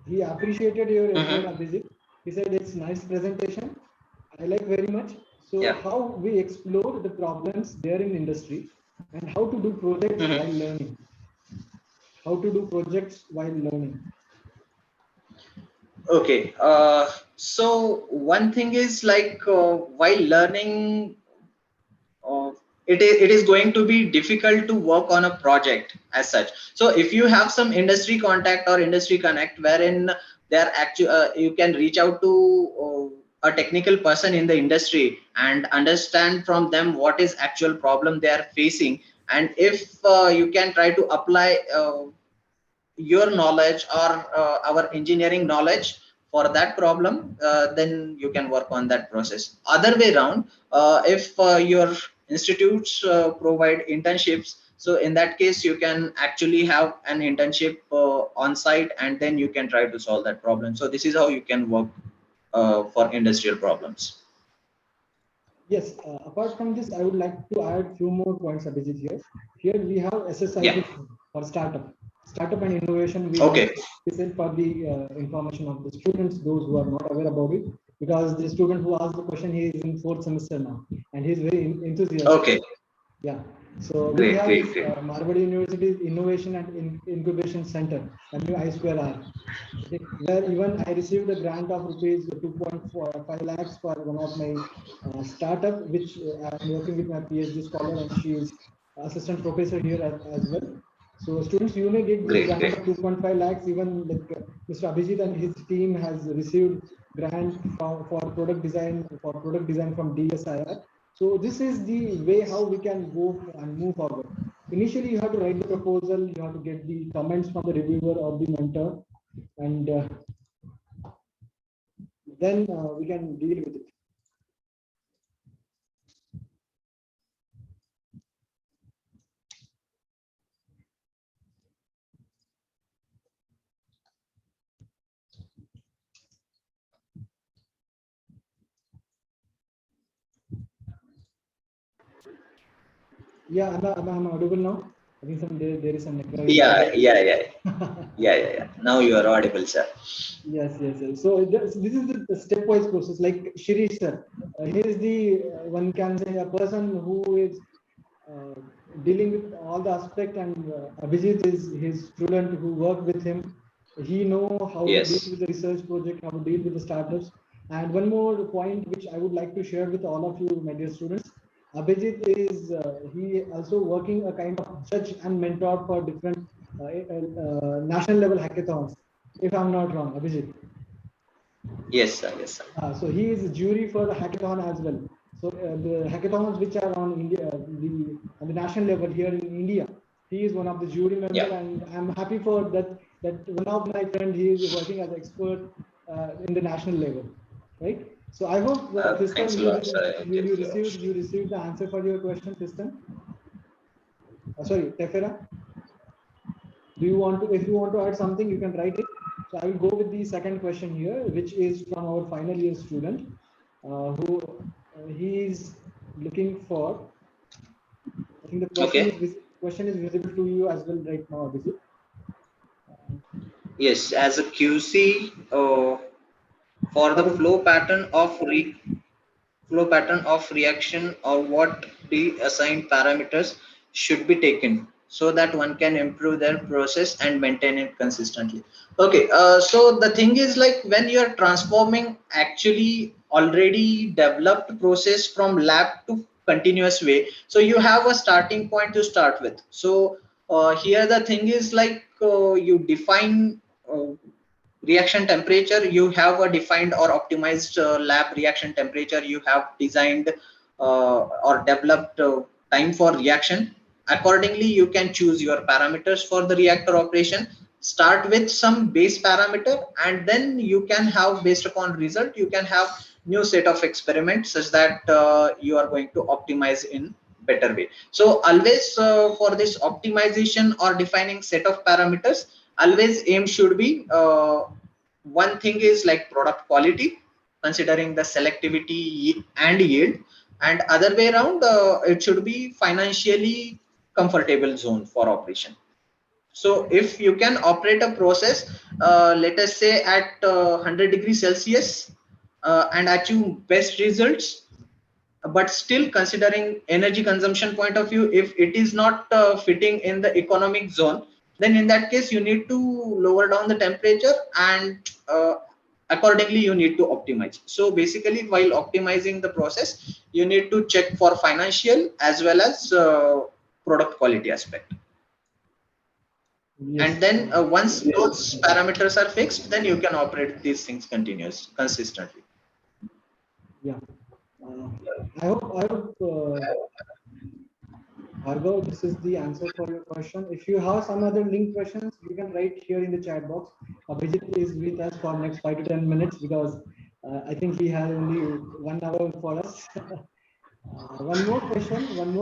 He appreciated your effort, Abhijit. He said it's nice presentation. I like very much. So Yeah. how we explore the problems there in industry and how to do projects while learning. How to do projects while learning. Okay. So one thing is like while learning, uh, it is going to be difficult to work on a project as such. So if you have some industry contact or industry connect wherein they're actually you can reach out to a technical person in the industry and understand from them what is actual problem they are facing, and if you can try to apply your knowledge or our engineering knowledge for that problem, then you can work on that process. Other way around, if your institutes provide internships, so in that case you can actually have an internship on site, and then you can try to solve that problem. So this is how you can work for industrial problems. Yes, apart from this, I would like to add few more points, Abhijit, here. Here we have Yeah. SSID for startup and innovation. We Okay. listen for the information of the students, those who are not aware about it, because the student who asked the question, he is in 4th semester now, and he is very enthusiastic. Okay. Yeah. So we Great. have this Marwadi University Innovation and Incubation Center, I2R, okay, where even I received a grant of rupees 2.5 lakhs for one of my startup, which I'm working with my PhD scholar, and she is assistant professor here as well. So students, you may get this grant of 2.5 lakhs. Even like Mr. Abhijit and his team has received grant for product design from DSIR. So this is the way how we can go and move forward. Initially, you have to write the proposal, you have to get the comments from the reviewer or the mentor, and then we can deal with it. Yeah, I'm audible now. I think there is some echo. Yeah. Now you are audible, sir. Yes. So this is the stepwise process. Like Shirish sir, he is the one can say a person who is uh, dealing with all the aspect, and Abhijit is his student who worked with him. He know how to deal Yes. with the research project, how to deal with the startups. And one more point which I would like to share with all of you, my dear students. Abhijit is he also working a kind of judge and mentor for different national level hackathons. If I'm not wrong, Abhijit. Yes, sir. So he is a jury for the hackathon as well. So the hackathons which are on India, on the national level here in India, he is one of the jury member, Yeah. and I'm happy for that. That one of my friend, he is working as expert in the national level, right? So I hope Thanks Tristan, a lot, sir. you received the answer for your question, Tristan. Sorry, Tefera. Do you want to, if you want to add something, you can write it. So I will go with the second question here, which is from our final year student, who he is looking for. I think the Okay. question is visible to you as well right now, Abhijit. Yes, as a QC, for the For a, flow pattern of reaction, or what the assigned parameters should be taken so that one can improve their process and maintain it consistently. Okay, so the thing is, like, when you are transforming actually already developed process from lab to continuous way, so you have a starting point to start with. So here the thing is, like, you define reaction temperature, you have a defined or optimized lab reaction temperature, you have designed or developed time for reaction. Accordingly, you can choose your parameters for the reactor operation. Start with some base parameter, and then you can have, based upon result, you can have new set of experiments such that you are going to optimize in better way. So always, for this optimization or defining set of parameters, always aim should be, one thing is like product quality, considering the selectivity and yield, and other way around, it should be financially comfortable zone for operation. So if you can operate a process, let us say at 100 degrees Celsius, and achieve best results, but still considering energy consumption point of view, if it is not fitting in the economic zone, then in that case you need to lower down the temperature, and accordingly you need to optimize. So basically, while optimizing the process, you need to check for financial as well as product quality aspect. yes, And then once those parameters are fixed, then you can operate these things continuous consistently. yeah. Uh, I hope Bhargav, this is the answer for your question. If you have some other linked questions, you can write here in the chat box. Abhijit is with us for next 5 to 10 minutes because I think he has only 1 hour for us. One more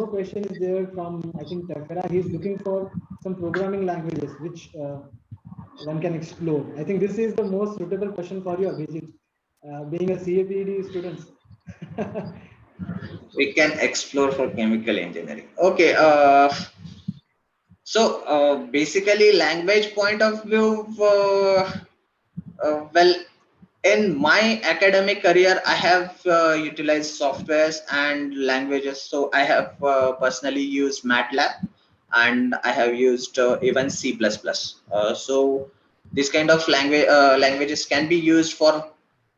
question is there from, I think, Tefera. He's looking for some programming languages which one can explore. I think this is the most suitable question for you, Abhijit, being a CAPD student. We can explore for chemical engineering. Okay, so basically, language point of view, well, in my academic career, I have utilized softwares and languages. So I have personally used MATLAB, and I have used even C++. So this kind of languages can be used for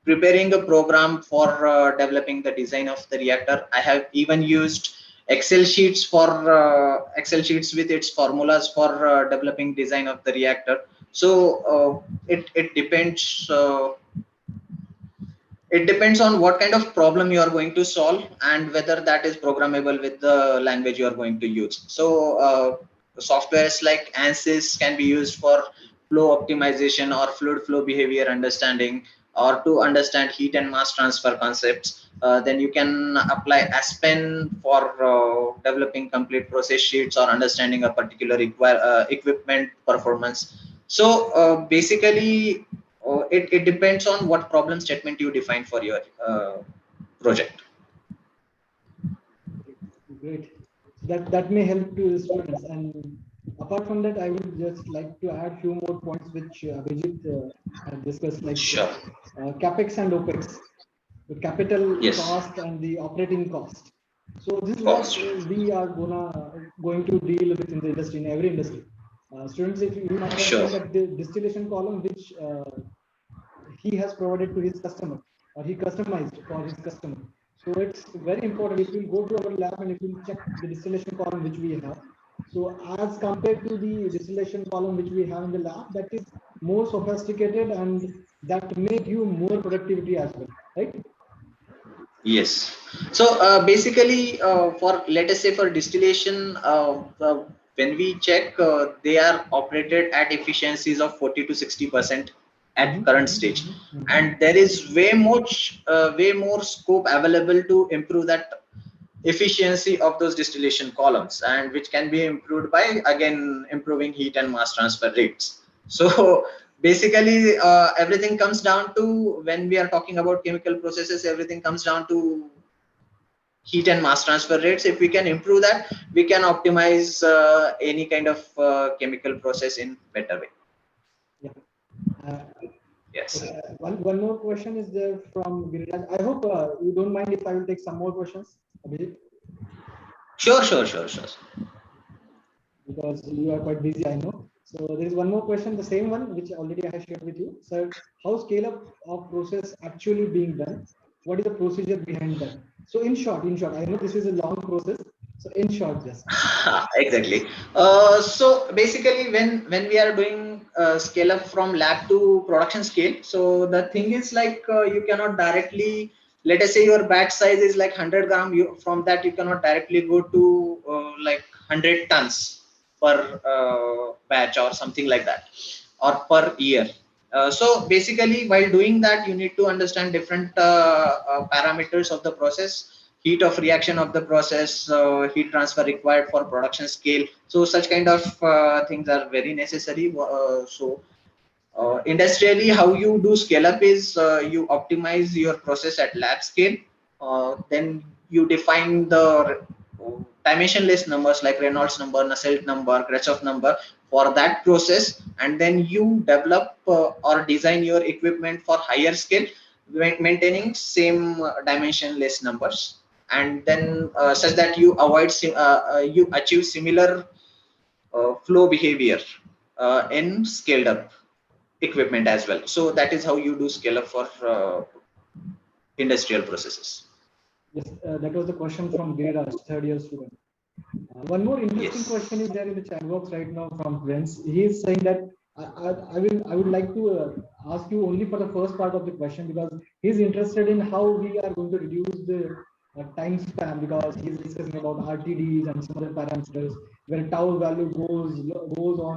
preparing a program for developing the design of the reactor. I have even used Excel sheets with its formulas for developing design of the reactor. So it depends. It depends on what kind of problem you are going to solve and whether that is programmable with the language you are going to use. So softwares like ANSYS can be used for flow optimization or fluid flow behavior understanding, or to understand heat and mass transfer concepts. Then you can apply Aspen for developing complete process sheets or understanding a particular equipment performance. So basically, it depends on what problem statement you define for your project. Great. That may help to the students. And apart from that, I would just like to add few more points which Abhijit had discussed, like Sure. capex and opex, the capital Yes. cost and the operating cost. So this is Cost. what we are going to deal with in the industry, in every industry. Students, if you might have Sure. seen that the distillation column which he has provided to his customer, or he customized for his customer. So it's very important. If you go to our lab and if you check the distillation column which we have, so as compared to the distillation column which we have in the lab, that is more sophisticated and that make you more productivity as well, right? Yes. So basically, for let us say for distillation, when we check, they are operated at efficiencies of 40 to 60% at current stage, and there is way more scope available to improve that efficiency of those distillation columns, and which can be improved by again improving heat and mass transfer rates. So basically everything comes down to, when we are talking about chemical processes, everything comes down to heat and mass transfer rates. If we can improve that, we can optimize any kind of chemical process in better way. Yeah. Yes. Okay. One more question is there from Giriraj. I hope you don't mind if I will take some more questions, Abhijit, Sure. because you are quite busy, I know. So there is one more question, the same one which already I have shared with you. So how scale up of process actually being done? What is the procedure behind that? So in short, I know this is a long process. So in short, just. Exactly. So basically, when we are doing scale up from lab to production scale, so the thing is like you cannot directly, let us say your batch size is like 100 gram. From that you cannot directly go to like 100 tons per batch or something like that, or per year. So basically, while doing that, you need to understand different parameters of the process, heat of reaction of the process, heat transfer required for production scale. So such kind of things are very necessary. Industrially, how you do scale up is you optimize your process at lab scale. Then you define the dimensionless numbers like Reynolds number, Nusselt number, Kirchhoff number for that process, and then you develop or design your equipment for higher scale, maintaining same dimensionless numbers, and then such that you you achieve similar flow behavior in scaled up equipment as well. So that is how you do scale up for industrial processes. Yes, that was the question from Giriraj, third year student. One more interesting Yes. question is there in the chat box right now from Prince. He is saying that I would like to ask you only for the first part of the question, because he's interested in how we are going to reduce the time span, because he's discussing about RTDs and some other parameters where tau value goes on,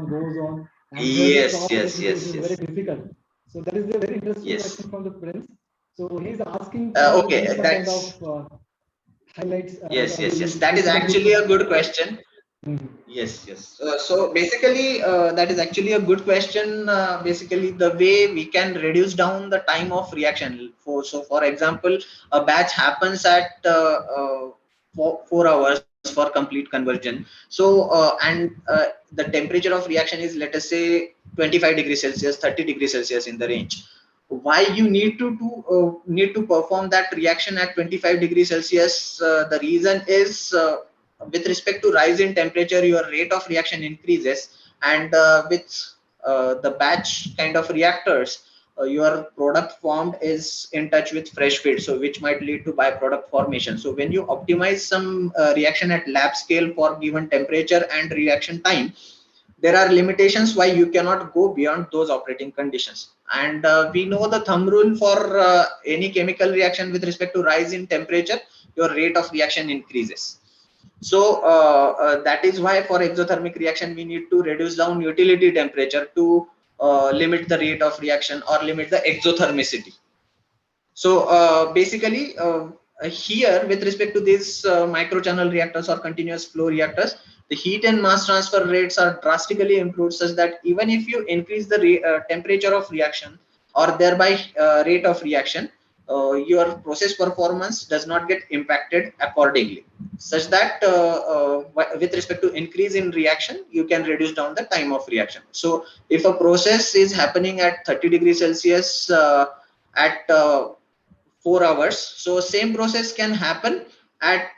and where the Yes. process it is very difficult. So that is a very interesting Yes. question from the Prince. So he's asking for Okay, some kind that's of highlights. yes. That is actually a good question. Mhm. Yes. So basically, that is actually a good question. Basically, the way we can reduce down the time of reaction. For example, a batch happens at 4 hours for complete conversion. So the temperature of reaction is, let us say, 25 degrees Celsius, 30 degrees Celsius in the range. Why you need to perform that reaction at 25 degrees Celsius? The reason is with respect to rise in temperature, your rate of reaction increases, and with the batch kind of reactors, your product formed is in touch with fresh feed, so which might lead to byproduct formation. So when you optimize some reaction at lab scale for given temperature and reaction time, there are limitations why you cannot go beyond those operating conditions. And we know the thumb rule for any chemical reaction with respect to rise in temperature, your rate of reaction increases. So that is why for exothermic reaction we need to reduce down utility temperature to limit the rate of reaction or limit the exothermicity. So basically here with respect to these microchannel reactors or continuous flow reactors, the heat and mass transfer rates are drastically improved, such that even if you increase the temperature of reaction or thereby rate of reaction, your process performance does not get impacted accordingly, such that with respect to increase in reaction, you can reduce down the time of reaction. So if a process is happening at 30 degrees Celsius at 4 hours, so same process can happen at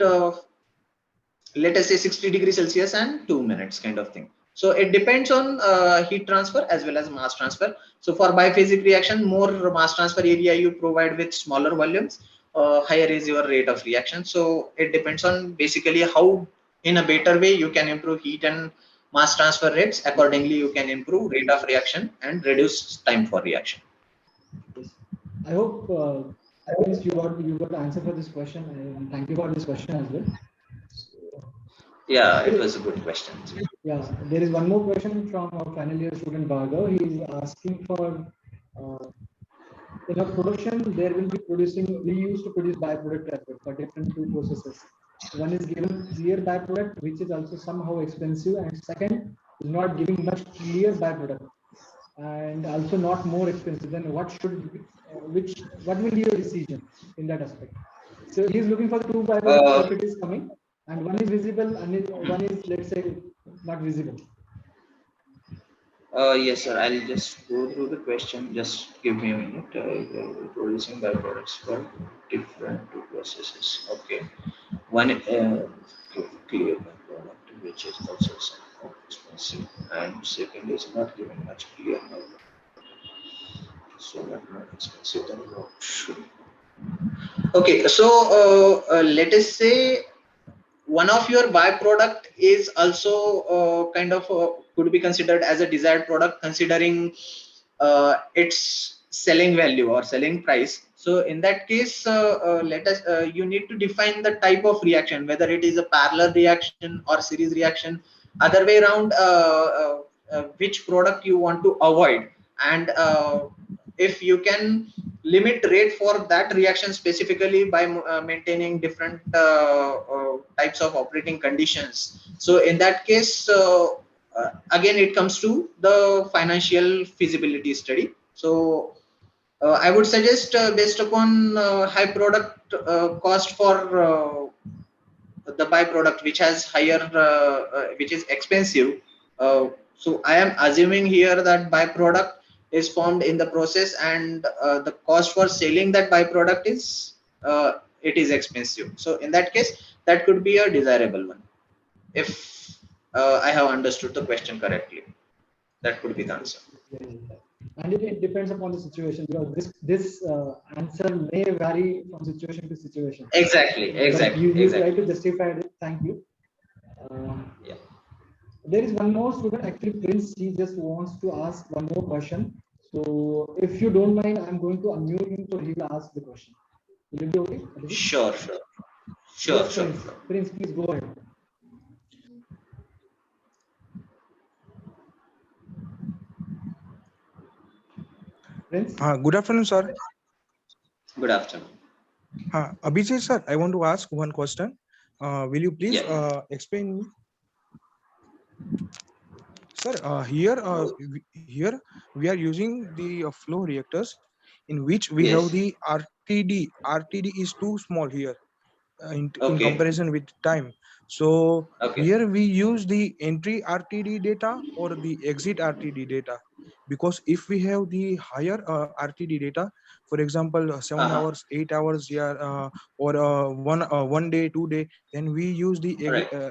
let us say 60 degrees Celsius and 2 minutes kind of thing. So it depends on heat transfer as well as mass transfer. So for biphasic reaction, more mass transfer area you provide with smaller volumes, higher is your rate of reaction. So it depends on basically how in a better way you can improve heat and mass transfer rates. Accordingly, you can improve rate of reaction and reduce time for reaction. I hope Prince, you got the answer for this question, and thank you for this question as well. Yeah, it was a good question. Yeah, there is one more question from our final year student Bhargav. He is asking for in our production there will be we used to produce byproduct effort for different two processes. One is given clear byproduct, which is also somehow expensive, and second is not giving much clear byproduct, and also not more expensive. Then what will be your decision in that aspect? So he is looking for two byproducts if it is coming, and one is visible and one is, let's say, not visible. Yes, sir. I'll just go through the question. Just give me a minute. Producing byproducts for different two processes. Okay. One clear byproduct, which is also somewhat expensive, and second is not giving much clear byproduct. So not expensive than what should. Okay. So let us say one of your byproduct is also kind of could be considered as a desired product, considering its selling value or selling price. So in that case, you need to define the type of reaction, whether it is a parallel reaction or series reaction. Other way around, which product you want to avoid, and if you can limit rate for that reaction specifically by maintaining different types of operating conditions. So in that case, again it comes to the financial feasibility study. So I would suggest based upon high product cost for the byproduct which has higher which is expensive. So I am assuming here that byproduct is formed in the process, and the cost for selling that byproduct is it is expensive. So in that case, that could be a desirable one, if I have understood the question correctly. That could be the answer. And it depends upon the situation, because this answer may vary from situation to situation. Exactly. You try to justify it. Thank you. Yeah. There is one more student, actually Prince, he just wants to ask one more question. So if you don't mind, I'm going to unmute him so he will ask the question. Will it be okay? Sure. Yes, Prince, please go ahead. Prince? Good afternoon, sir. Good afternoon. Abhijit, sir, I want to ask one question. Will you please explain me? Sir, here we are using the flow reactors in which we have the RTD. RTD is too small here in comparison with time. So here we use the entry RTD data or the exit RTD data, because if we have the higher RTD data, for example 7 hours, 8 hours, or 1 day, 2 day, then we use the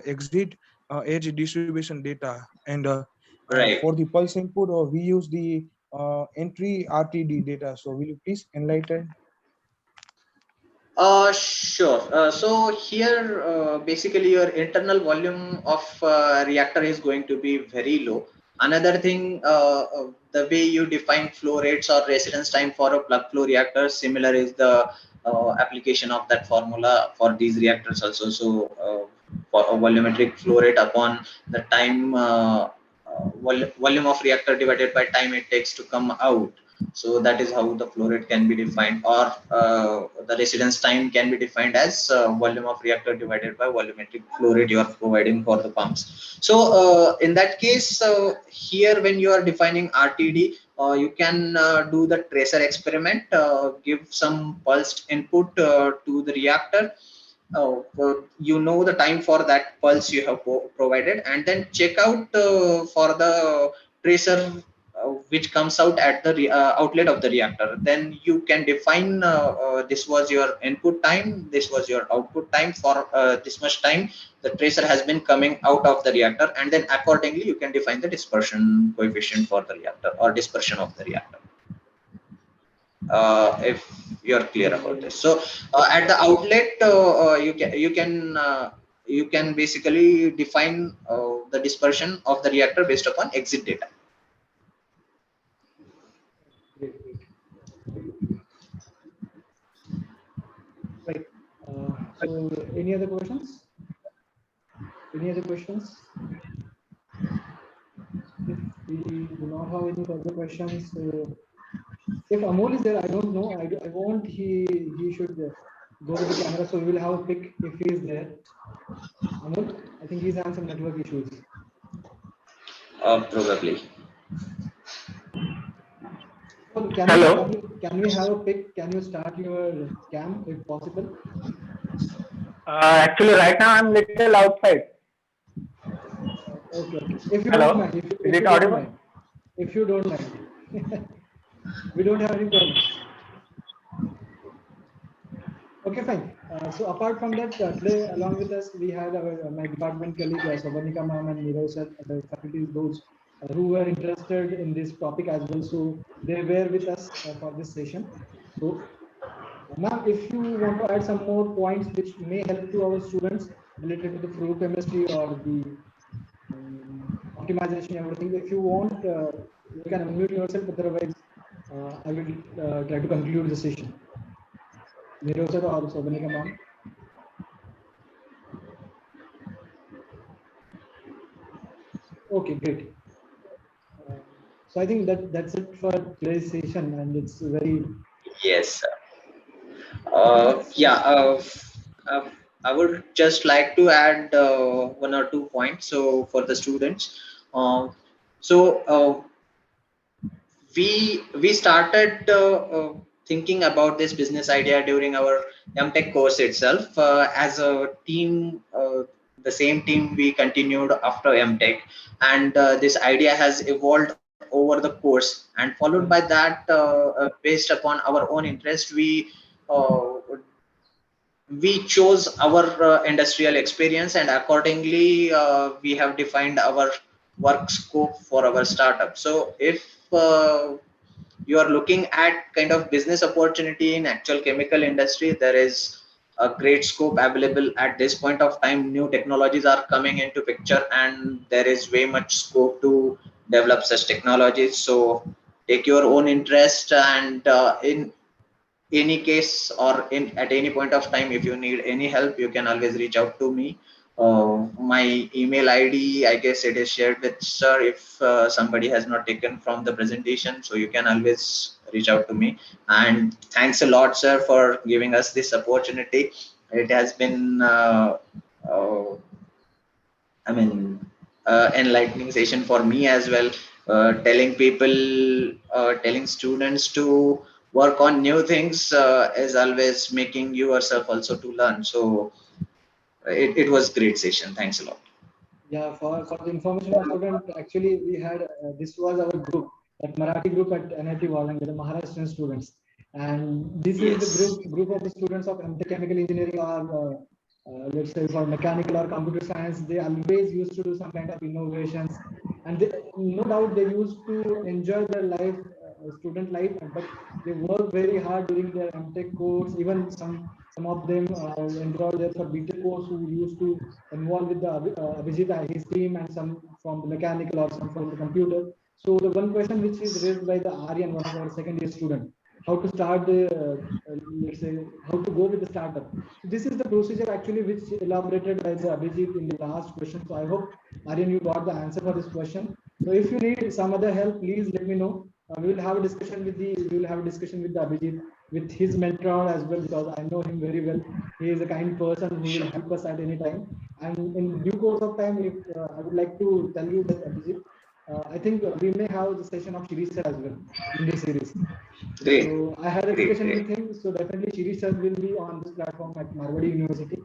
exit edge distribution data, and for the pulse input we use the entry RTD data. So will you please enlighten? Sure. So here, basically, your internal volume of reactor is going to be very low. Another thing, the way you define flow rates or residence time for a plug flow reactor, similar is the application of that formula for these reactors also. So for a volumetric flow rate upon the time volume of reactor divided by time it takes to come out. So that is how the flow rate can be defined, or the residence time can be defined as volume of reactor divided by volumetric flow rate you are providing for the pumps. So in that case, here when you are defining RTD, you can do the tracer experiment, give some pulsed input to the reactor. You know the time for that pulse you have provided, and then check out for the tracer which comes out at the outlet of the reactor. Then you can define this was your input time, this was your output time. For this much time the tracer has been coming out of the reactor, and then accordingly you can define the dispersion coefficient for the reactor or dispersion of the reactor. If you're clear about this. So at the outlet, you can basically define the dispersion of the reactor based upon exit data. Great, great. Right. So any other questions? Any other questions? If we do not have any further questions, if Amol is there, I don't know. I want he should go to the camera, so we will have a pic if he is there. Amol, I think he's having some network issues. Probably. So Hello. Can we have a pic? Can you start your cam if possible? Actually, right now I'm little outside. Okay, okay. If you Hello? don't mind, Is it audible? If you don't mind, we don't have any problem. Okay, fine. So apart from that, today along with us we had our my department colleague Sabanika ma'am and Nirav sir, the faculty, those who were interested in this topic as well. So they were with us for this session. So ma'am, if you want to add some more points which may help to our students related to the flow chemistry or the optimization, everything. If you want, you can unmute yourself. Otherwise, I will try to conclude the session. Nirav sir or Sabanika ma'am. Okay, great. So I think that's it for today's session, and it's very Yes. Yeah. I would just like to add one or two points. So for the students, we started thinking about this business idea during our MTech course itself. As a team, the same team we continued after MTech, and this idea has evolved over the course. And followed by that, based upon our own interest, we chose our industrial experience, and accordingly we have defined our work scope for our startup. So if you are looking at kind of business opportunity in actual chemical industry, there is a great scope available at this point of time. New technologies are coming into picture, and there is way much scope to develop such technologies. So take your own interest, and in any case or in at any point of time, if you need any help, you can always reach out to me. My email ID, I guess it is shared with sir if somebody has not taken from the presentation, so you can always reach out to me. And thanks a lot, sir, for giving us this opportunity. It has been I mean enlightening session for me as well. Telling people, telling students to work on new things is always making yourself also to learn. So it was great session. Thanks a lot. Yeah, for the information of student, actually we had this was our group, that Marathi group at NIT Warangal, the Maharashtrian students, and this is the group of the students of MTech Chemical Engineering or let's say for mechanical or computer science. They always used to do some kind of innovations, and they, no doubt they used to enjoy their life, student life, but they work very hard during their MTech course. Even some of them enrolled there for BTech course who used to involved with the Abhijit, his team, and some from the mechanical or some from the computer. So the one question which is raised by the Aryan, one of our second year student, how to start the let's say how to go with the startup. So this is the procedure actually which elaborated by the Abhijit in the last question. So I hope Aryan you got the answer for this question. So if you need some other help, please let me know. We will have a discussion with the Abhijit with his mentor as well, because I know him very well. He is a kind person who will help us at any time. And in due course of time, if I would like to tell you that Abhijit, I think we may have the session of Shirish sir as well in this series. Great. So I had a Great, discussion great. with him. So definitely Shirish sir will be on this platform at Marwadi University.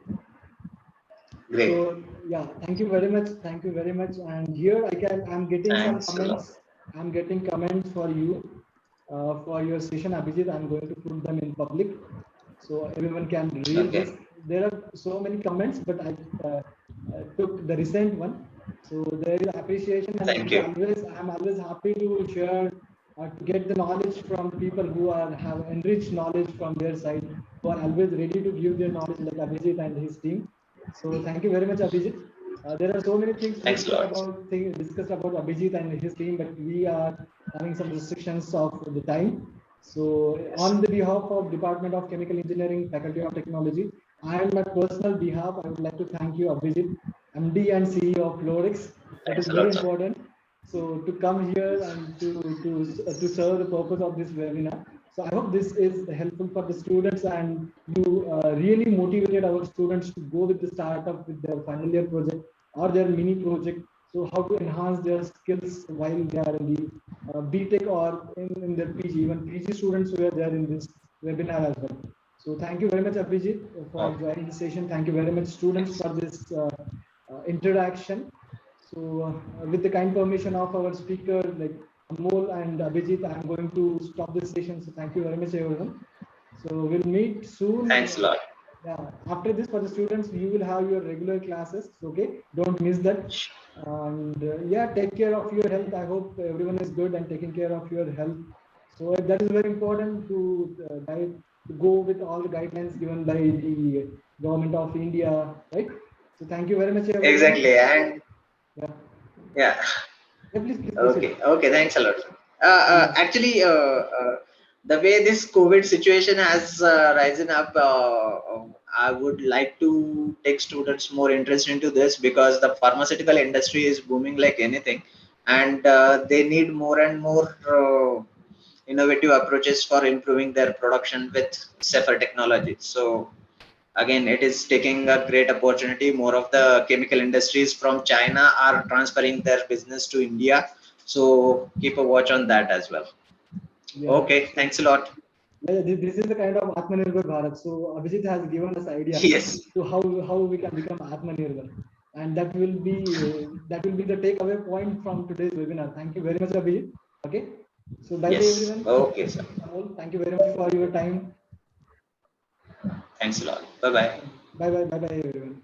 Great. So yeah, thank you very much. Thank you very much. And here I'm getting some Thanks a lot. comments. I'm getting comments for you for your session, Abhijit. I'm going to put them in public so everyone can read Okay. this. There are so many comments, but I took the recent one. So there is appreciation, and Thank you. I'm always happy to share to get the knowledge from people who have enriched knowledge from their side, who are always ready to give their knowledge, like Abhijit and his team. So thank you very much, Abhijit. There are so many things Thanks a lot. discussed about Abhijit and his team, but we are having some restrictions of the time. So on the behalf of Department of Chemical Engineering, Faculty of Technology, and my personal behalf, I would like to thank you, Abhijit, MD and CEO of Florex. That is Thanks a very lot, sir. important. So to come here and to serve the purpose of this webinar. So I hope this is helpful for the students, and you really motivated our students to go with the startup with their final year project or their mini project. So how to enhance their skills while they are in the BTech or in their PG. Even PG students were there in this webinar as well. So thank you very much, Abhijit, for joining the session. Thank you very much, students, for this interaction. So with the kind permission of our speaker, like Amol and Abhijit, I'm going to stop this session. So thank you very much, everyone. So we'll meet soon. Thanks a lot. Yeah, after this, for the students, you will have your regular classes. Okay, don't miss that. And yeah, take care of your health. I hope everyone is good and taking care of your health. So that is very important to go with all the guidelines given by the government of India, right? So thank you very much, everyone. Exactly. And Yeah. yeah. Please proceed. Okay. Okay. Thanks a lot. Actually, the way this COVID situation has risen up, I would like to take students more interest into this, because the pharmaceutical industry is booming like anything, and they need more and more innovative approaches for improving their production with safer technology. So again, it is taking a great opportunity. More of the chemical industries from China are transferring their business to India. So keep a watch on that as well. Yeah. Okay, thanks a lot. Yeah, this is the kind of Atmanirbhar Bharat. So Abhijit has given us idea Yes. to how we can become Atmanirbhar, and that will be the takeaway point from today's webinar. Thank you very much, Abhijit. Okay, so bye bye, Yes. everyone. Okay, sir. Amol, thank you very much for your time. Thanks a lot. Bye bye. Bye bye everyone.